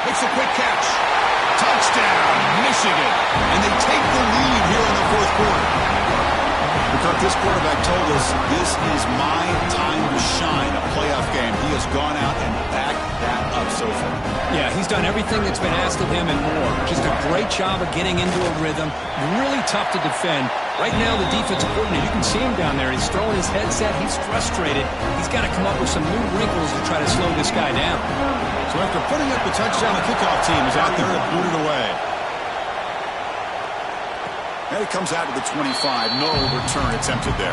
Makes a quick catch. Touchdown, Michigan. And they take the lead here in the fourth quarter. Because this quarterback told us this is my time to shine, a playoff game. He has gone out and backed that up so far. Yeah, he's done everything that's been asked of him and more. Just a great job of getting into a rhythm. Really tough to defend. Right now, the defensive coordinator, you can see him down there. He's throwing his headset. He's frustrated. He's got to come up with some new wrinkles to try to slow this guy down. So after putting up the touchdown, the kickoff team is out there and boot it away. And it comes out to the 25. No return attempted there.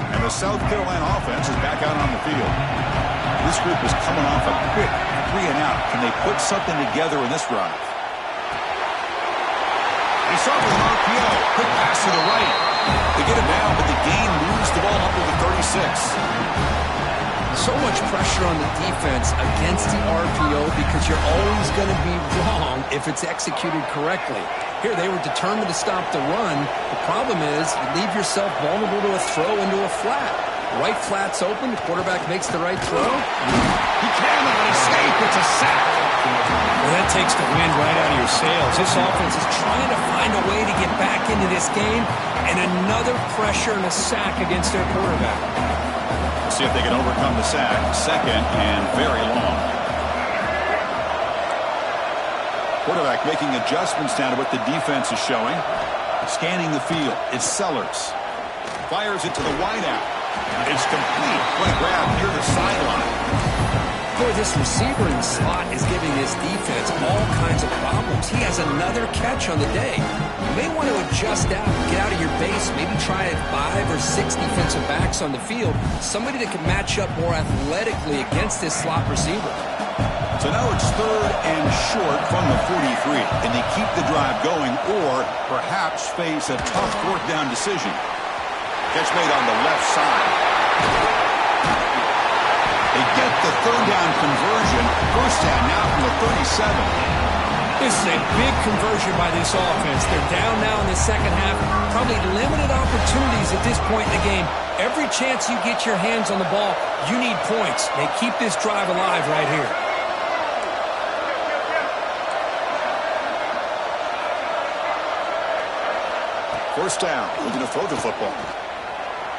And the South Carolina offense is back out on the field. This group is coming off a quick 3-and-out. Can they put something together in this drive? They start with an RPO. Quick pass to the right. They get it down, but the gain moves the ball up to the 36. So much pressure on the defense against the RPO because you're always going to be wrong if it's executed correctly. Here, they were determined to stop the run. The problem is you leave yourself vulnerable to a throw into a flat. Right flat's open. The quarterback makes the right throw. He cannot escape. It's a sack. Well, that takes the wind right out of your sails. This offense is trying to find a way to get back into this game, and another pressure and a sack against their quarterback. See if they can overcome the sack. Second and very long. Quarterback making adjustments down to what the defense is showing. Scanning the field. It's Sellers. Fires it to the wideout. It's complete. What a grab near the sideline. Boy, this receiver in the slot is giving this defense all kinds of problems. He has another catch on the day. You may want to adjust out, get out of your base, maybe try 5 or 6 defensive backs on the field, somebody that can match up more athletically against this slot receiver. So now it's 3rd and short from the 43. Can they keep the drive going or perhaps face a tough 4th down decision? Catch made on the left side. They get the 3rd down conversion. 1st down now from the 37. This is a big conversion by this offense. They're down now in the second half. Probably limited opportunities at this point in the game. Every chance you get your hands on the ball, you need points. They keep this drive alive right here. 1st down. Looking to throw the football.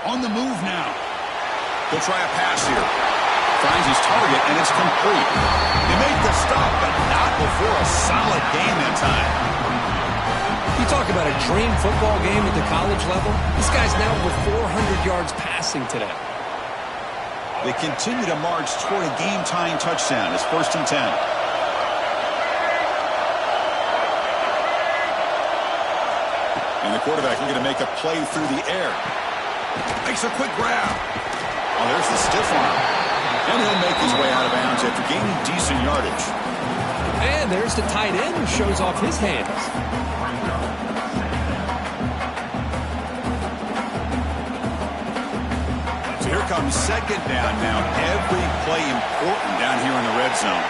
On the move now. He'll try a pass here. Finds his target, and it's complete. They make the stop, but not before a solid game that time. You talk about a dream football game at the college level. This guy's now over 400 yards passing today. They continue to march toward a game-tying touchdown. It's 1st and 10. And the quarterback looking to make a play through the air. Makes a quick grab. Oh, there's the stiff arm. And he'll make his way out of bounds after gaining decent yardage. And there's the tight end who shows off his hands. So here comes 2nd down now. Every play important down here in the red zone.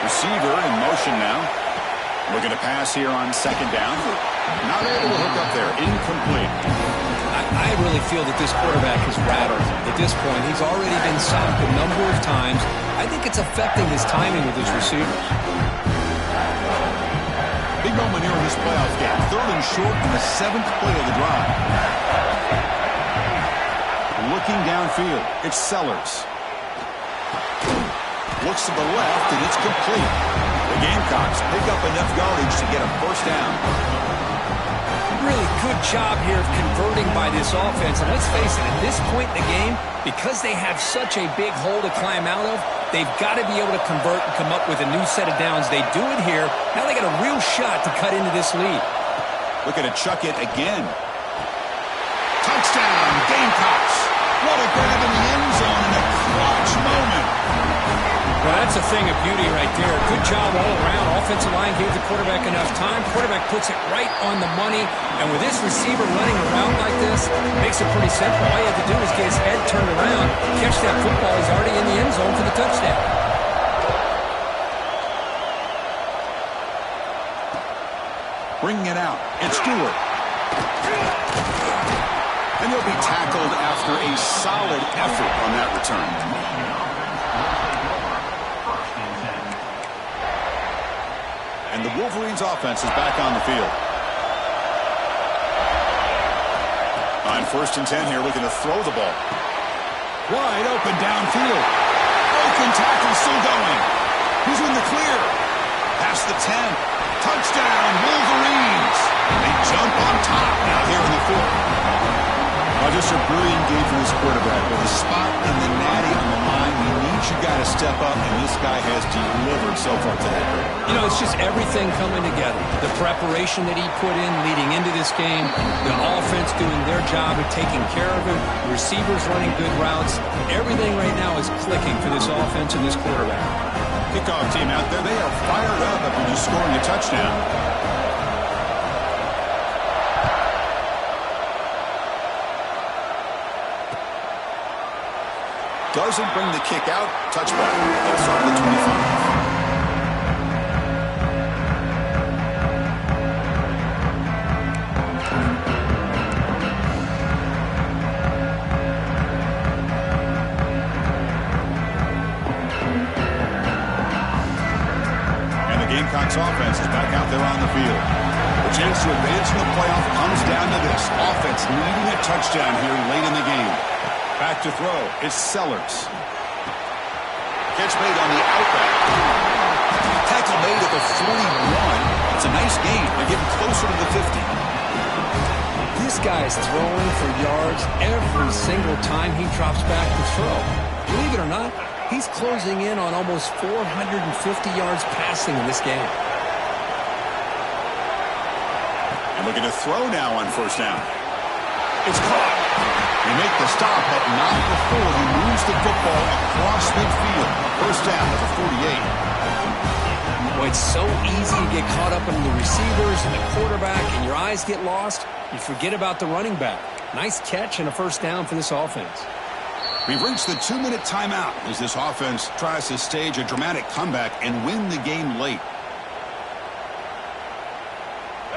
Receiver in motion now. Looking to pass here on 2nd down. Not able to hook up there. Incomplete. I really feel that this quarterback is rattled at this point. He's already been sacked a number of times. I think it's affecting his timing with his receivers. Big moment here in this playoff game. 3rd and short in the 7th play of the drive. Looking downfield, it's Sellers. Looks to the left, and it's complete. The Gamecocks pick up enough yardage to get a 1st down. Really good job here of converting by this offense. And let's face it, at this point in the game, because they have such a big hole to climb out of, they've got to be able to convert and come up with a new set of downs. They do it here. Now they got a real shot to cut into this lead. Looking to chuck it again. Touchdown, Gamecocks. What a grab in the end zone in a clutch moment. Well, that's a thing of beauty right there. Good job all around. Offensive line gave the quarterback enough time. Quarterback puts it right on the money. And with this receiver running around like this, it makes it pretty simple. All you have to do is get his head turned around, catch that football. He's already in the end zone for the touchdown. Bringing it out. It's Stewart. And he'll be tackled after a solid effort on that return. And the Wolverines' offense is back on the field. On 1st and 10 here, looking to throw the ball. Wide open downfield. Broken tackle still going. He's in the clear. Past the 10. Touchdown, Wolverines. They jump on top now here in the 4th. Well, just a brilliant game for this quarterback. With a spot in the natty on the line, he needs you guys to step up, and this guy has delivered so far today. You know, it's just everything coming together. The preparation that he put in leading into this game, the offense doing their job of taking care of him, the receivers running good routes. Everything right now is clicking for this offense and this quarterback. Kickoff team out there, they are fired up after just scoring a touchdown. Doesn't bring the kick out. Touchback. They'll start at the 25. And the Gamecocks offense is back out there on the field. The chance to advance in the playoff comes down to this. Offense needing a touchdown here late in the game. Back to throw. It's Sellers. Catch made on the outback. Tackle made at the 41. It's a nice gain. They're getting closer to the 50. This guy's throwing for yards every single time he drops back to throw. Believe it or not, He's closing in on almost 450 yards passing in this game. And looking to throw now on first down. It's caught. They make the stop, but not before he moves the football across midfield. First down at the 48. Well, it's so easy to get caught up in the receivers and the quarterback, and your eyes get lost. You forget about the running back. Nice catch and a first down for this offense. We've reached the 2-minute timeout as this offense tries to stage a dramatic comeback and win the game late.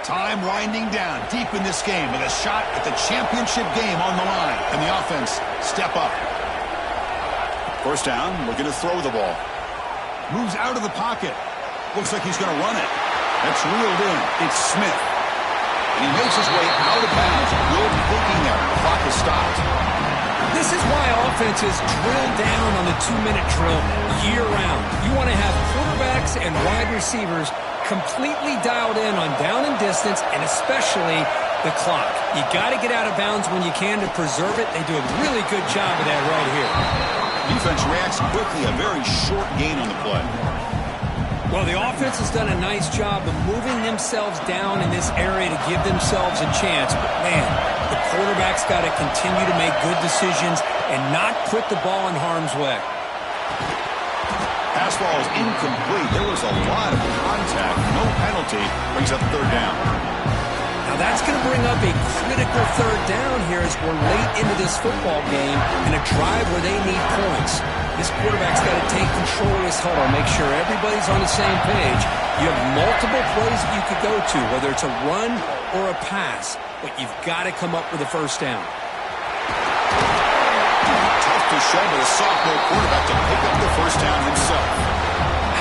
Time winding down deep in this game with a shot at the championship game on the line. And the offense step up. First down, looking to throw the ball. Moves out of the pocket. Looks like he's going to run it. That's reeled in. It's Smith. And he makes his way out of bounds. Good thinking there. The clock is stopped. This is why offenses drill down on the 2-minute drill year-round. You want to have quarterbacks and wide receivers completely dialed in on down and distance, and especially the clock. You got to get out of bounds when you can to preserve it. They do a really good job of that right here. Defense reacts quickly. A very short gain on the play. Well, the offense has done a nice job of moving themselves down in this area to give themselves a chance. But, man, the quarterback's got to continue to make good decisions and not put the ball in harm's way. Pass ball is incomplete. There was a lot of contact. No penalty. Brings up third down. Now that's going to bring up a critical third down here as we're late into this football game in a drive where they need points. This quarterback's got to take control of this huddle, make sure everybody's on the same page. You have multiple plays that you could go to, whether it's a run or a pass, but you've got to come up with a first down. Tough to show, but a sophomore quarterback to pick up the first down himself.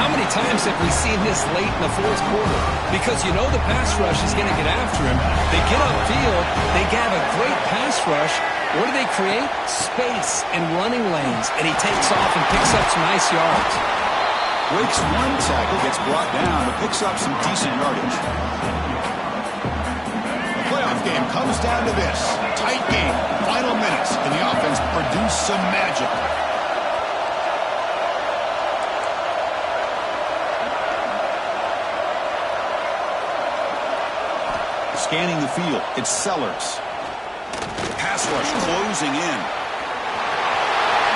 How many times have we seen this late in the fourth quarter? Because you know the pass rush is going to get after him. They get upfield. They have a great pass rush. What do they create? Space and running lanes. And he takes off and picks up some nice yards. Breaks one tackle, gets brought down, but picks up some decent yardage. The playoff game comes down to this. Tight game, final minutes, and the offense produced some magic. Scanning the field, it's Sellers. Pass rush closing in.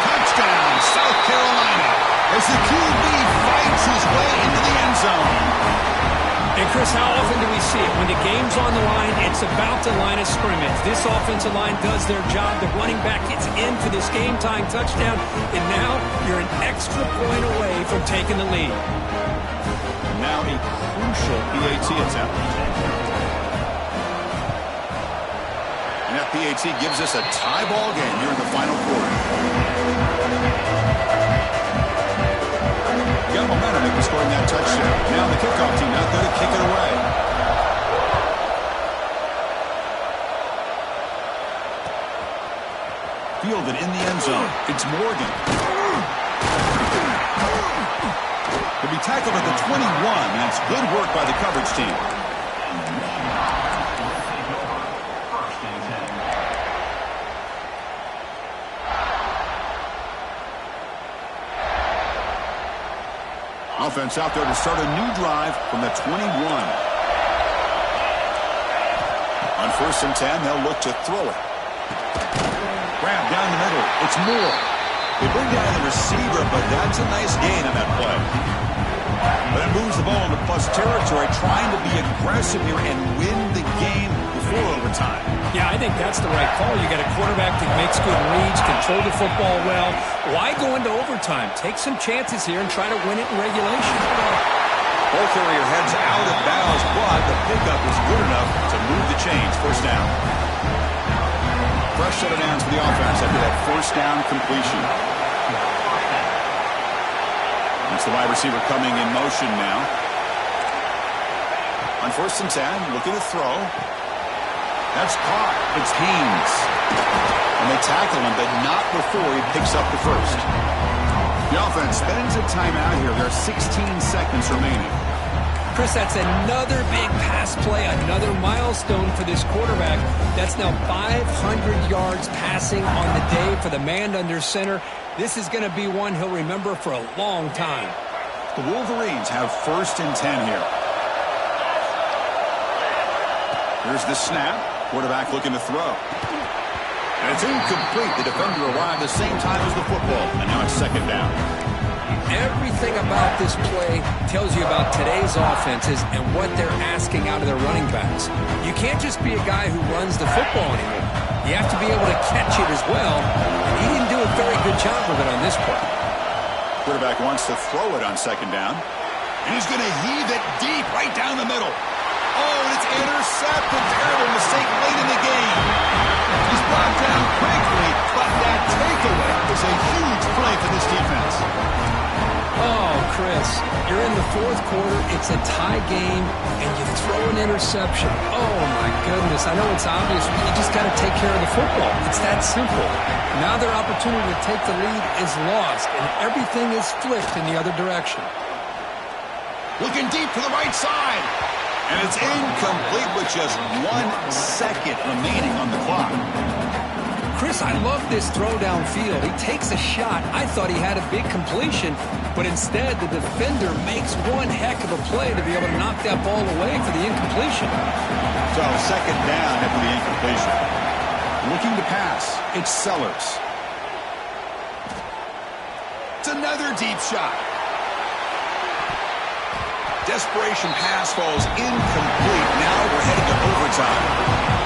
Touchdown, South Carolina, as the QB fights his way into the end zone. And Chris, how often do we see it? When the game's on the line, it's about the line of scrimmage. This offensive line does their job. The running back gets in for this game-time touchdown, and now you're an extra point away from taking the lead. Now a crucial PAT attempt. And that PAT gives us a tie ball game here in the final quarter. Got momentum after scoring that touchdown. Now the kickoff team out there to kick it away. Fielded in the end zone. It's Morgan. He'll be tackled at the 21. That's good work by the coverage team. Offense out there to start a new drive from the 21. On 1st and 10, they'll look to throw it. Grab down the middle. It's Moore. They bring down the receiver, but that's a nice gain on that play. But it moves the ball into plus territory, trying to be aggressive here and win the game before overtime. Yeah, I think that's the right call. You got a quarterback that makes good reads, control the football well. Why go into overtime? Take some chances here and try to win it in regulation. Ball carrier heads out of bounds, but the pickup is good enough to move the chains. First down. Fresh set of downs for the offense after that first down completion. That's the wide receiver coming in motion now. On 1st and 10, looking to throw. That's caught. It's Haynes. And they tackle him, but not before he picks up the first. The offense spends a timeout here. There are 16 seconds remaining. Chris, that's another big pass play, another milestone for this quarterback. That's now 500 yards passing on the day for the man under center. This is going to be one he'll remember for a long time. The Wolverines have 1st and 10 here. Here's the snap. Quarterback looking to throw. And it's incomplete. The defender arrived the same time as the football, and now it's 2nd down. Everything about this play tells you about today's offenses and what they're asking out of their running backs. You can't just be a guy who runs the football anymore. You have to be able to catch it as well, and he didn't do a very good job of it on this play. Quarterback wants to throw it on 2nd down. And he's going to heave it deep right down the middle. Oh, and it's intercepted. Terrible mistake late in the game. He's brought down quickly, but that takeaway is a huge play for this defense. Oh, Chris, you're in the 4th quarter. It's a tie game, and you throw an interception. Oh, my goodness. I know it's obvious, but you just got to take care of the football. It's that simple. Now their opportunity to take the lead is lost, and everything is flipped in the other direction. Looking deep to the right side. And it's incomplete with just 1 second remaining on the clock. Chris, I love this throw downfield. He takes a shot. I thought he had a big completion, but instead the defender makes one heck of a play to be able to knock that ball away for the incompletion. So 2nd down after the incompletion. Looking to pass. It's Sellers. It's another deep shot. Desperation pass falls incomplete. Now we're heading to overtime.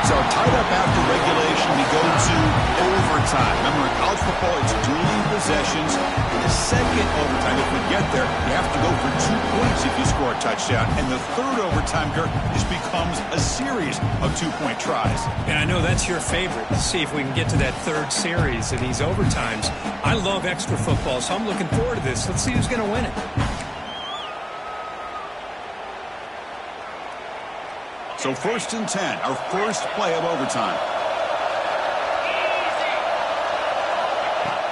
So tied up after regulation, we go to overtime. Remember, in college football, it's dueling possessions. In the 2nd overtime, if we get there, you have to go for 2 points if you score a touchdown. And the 3rd overtime, Kirk, just becomes a series of 2-point tries. And I know that's your favorite, to see if we can get to that 3rd series in these overtimes. I love extra football, so I'm looking forward to this. Let's see who's going to win it. So 1st and 10, our first play of overtime.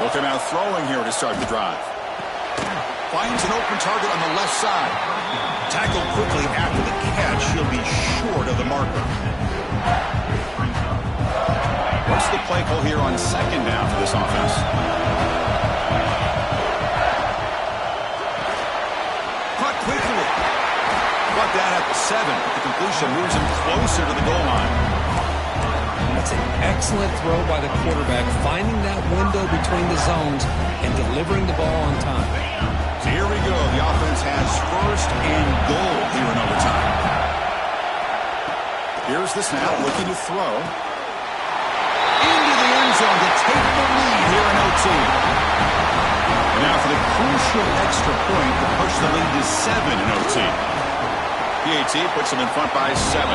Looking out throwing here to start the drive. Finds an open target on the left side. Tackled quickly after the catch. He'll be short of the marker. What's the play call here on 2nd down for this offense? Caught quickly. Brought down at the 7. The completion moves him closer to the goal line. That's an excellent throw by the quarterback, finding that window between the zones and delivering the ball on time. So here we go. The offense has 1st and goal here in overtime. Here's the snap, looking to throw. Into the end zone to take the lead here in OT. And now for the crucial extra point to push the lead to 7 in OT. PAT puts them in front by 7.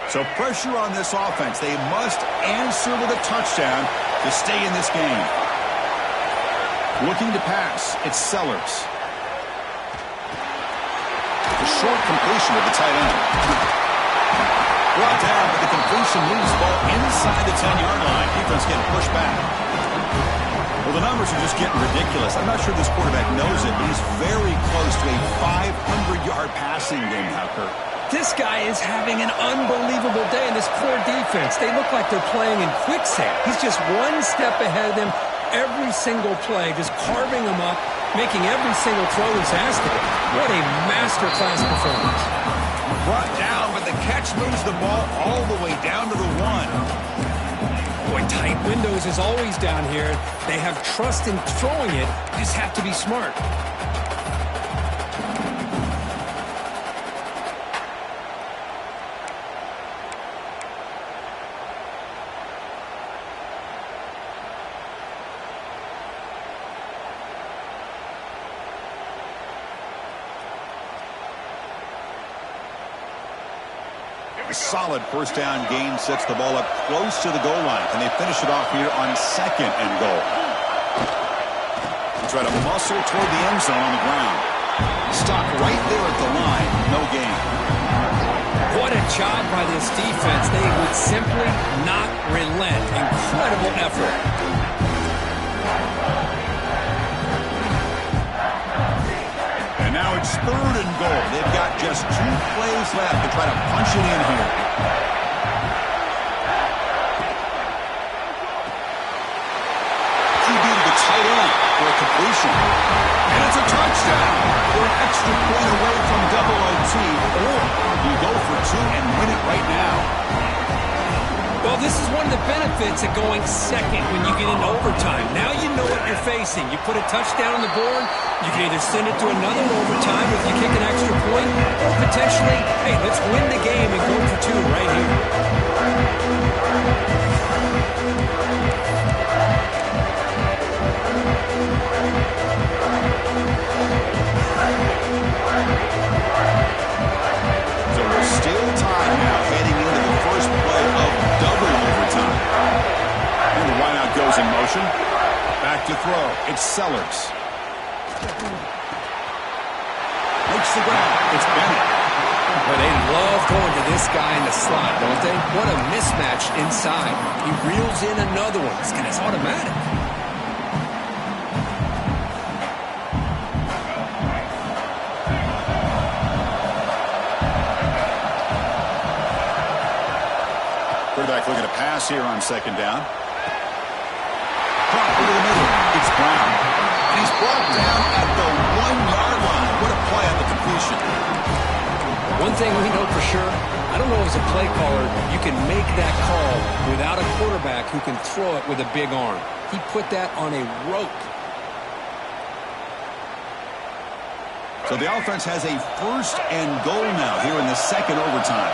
So pressure on this offense. They must answer with a touchdown to stay in this game. Looking to pass. It's Sellers. A short completion of the tight end. Brought down, but the completion moves the ball inside the 10-yard line. Defense getting pushed back. Well, the numbers are just getting ridiculous. I'm not sure this quarterback knows it, but he's very close to a 500-yard passing game now, Kurt. This guy is having an unbelievable day in this poor defense. They look like they're playing in quicksand. He's just one step ahead of them every single play, just carving them up, making every single throw he's asked of him. What a masterclass performance. Brought down, but the catch moves the ball all the way down to the 1. Boy, tight windows is always down here. They have trust in throwing it. You just have to be smart. A solid first down gain sets the ball up close to the goal line. And they finish it off here on 2nd and goal. They try to muscle toward the end zone on the ground. Stop right there at the line. No gain. What a job by this defense. They would simply not relent. Incredible effort. And now it's 3rd and goal. They've got just 2 plays left to try to punch it in here. QB to the tight end for a completion. And it's a touchdown. We're an extra point away from double OT. Or you go for 2 and win it right now. Well, this is one of the benefits of going second when you get into overtime. Now you know what you're facing. You put a touchdown on the board, you can either send it to another overtime if you kick an extra point, or potentially, hey, let's win the game and go for 2 right here. So we're still tied now heading into the first play of double overtime. And the wideout goes in motion. Back to throw. It's Sellers. Makes the grab. It's Bennett. Well, they love going to this guy in the slot, don't they? What a mismatch inside. He reels in another one. This guy's automatic. Quarterback looking to pass here on 2nd down. Drop over the middle. It's Brown. And he's brought down at the 1-yard line. What a play on the completion. One thing we know for sure, I don't know as a play caller, you can make that call without a quarterback who can throw it with a big arm. He put that on a rope. So the offense has a 1st and goal now here in the 2nd overtime.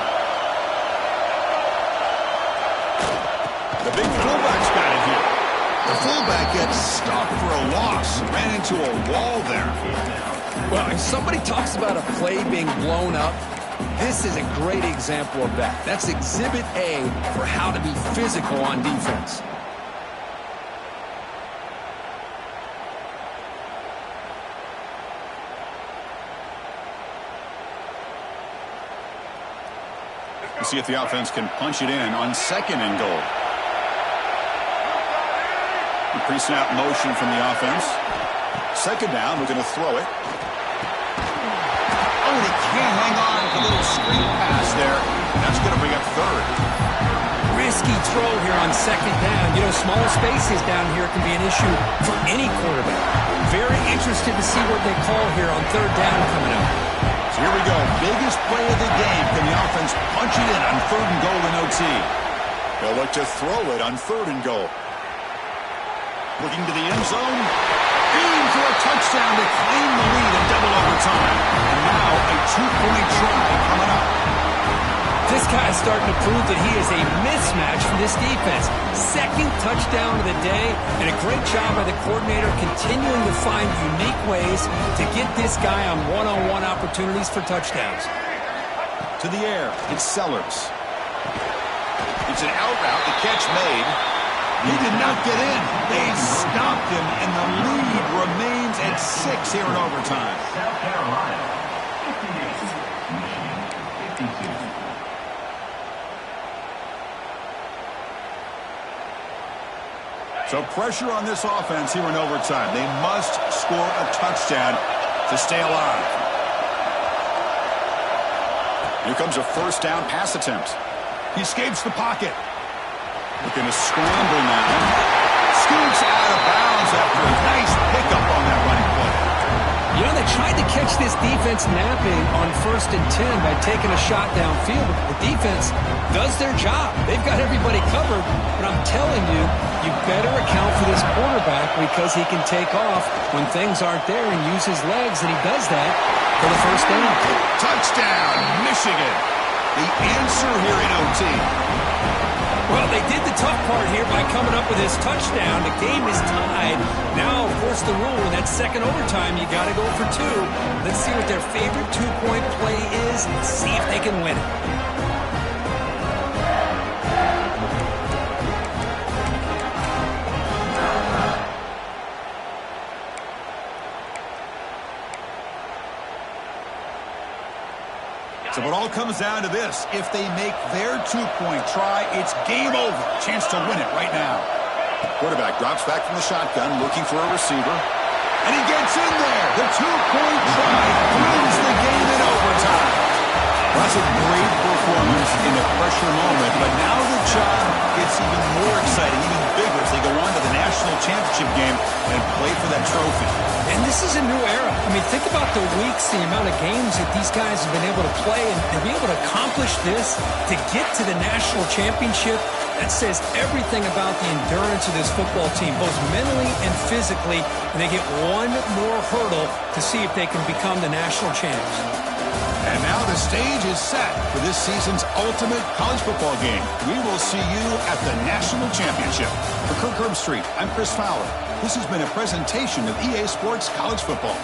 The big fullback's got it here. The fullback gets stopped for a loss. Ran into a wall there. Well, if somebody talks about a play being blown up, this is a great example of that. That's Exhibit A for how to be physical on defense. We'll see if the offense can punch it in on 2nd and goal. Pre-snap motion from the offense. 2nd down, we're going to throw it. Oh, and he can't hang on. A little screen pass there. That's going to bring up 3rd. Risky throw here on 2nd down. You know, small spaces down here can be an issue for any quarterback. Very interested to see what they call here on 3rd down coming up. So here we go. Biggest play of the game. Can the offense punch it in on 3rd and goal in OT? They'll look to throw it on 3rd and goal. Looking to the end zone. Aim for a touchdown to claim the lead in double overtime. And now a 2-point try coming up. This guy is starting to prove that he is a mismatch for this defense. 2nd touchdown of the day, and a great job by the coordinator continuing to find unique ways to get this guy on one-on-one opportunities for touchdowns. To the air, it's Sellers. It's an out route, the catch made. He did not get in. They stopped him, and the lead remains at 6 here in overtime. South Carolina, 58. Michigan, 52. So pressure on this offense here in overtime. They must score a touchdown to stay alive. Here comes a 1st down pass attempt. He escapes the pocket. Looking to scramble now. Scoots out of bounds after a nice pickup on that running play. You know, they tried to catch this defense napping on 1st and 10 by taking a shot downfield. But the defense does their job. They've got everybody covered. But I'm telling you, you better account for this quarterback because he can take off when things aren't there and use his legs, and he does that for the 1st down. Touchdown, Michigan. The answer here in OT. Well, they did the tough part here by coming up with this touchdown. The game is tied. Now, of course, the rule in that 2nd overtime, you got to go for 2. Let's see what their favorite 2-point play is and see if they can win it. So If it all comes down to this, if they make their two-point try, it's game over. Chance to win it right now. Quarterback drops back from the shotgun, looking for a receiver. And he gets in there. The two-point try wins the game in overtime. Well, that's a great performance in a pressure moment, but now the job gets even more exciting, even bigger as they go on to the national championship game and play for that trophy. And this is a new era. I mean, think about the weeks, the amount of games that these guys have been able to play and be able to accomplish this, to get to the national championship. That says everything about the endurance of this football team, both mentally and physically, and they get one more hurdle to see if they can become the national champs. And now the stage is set for this season's ultimate college football game. We will see you at the national championship. For Kirk Herbstreit, I'm Chris Fowler. This has been a presentation of EA Sports College Football.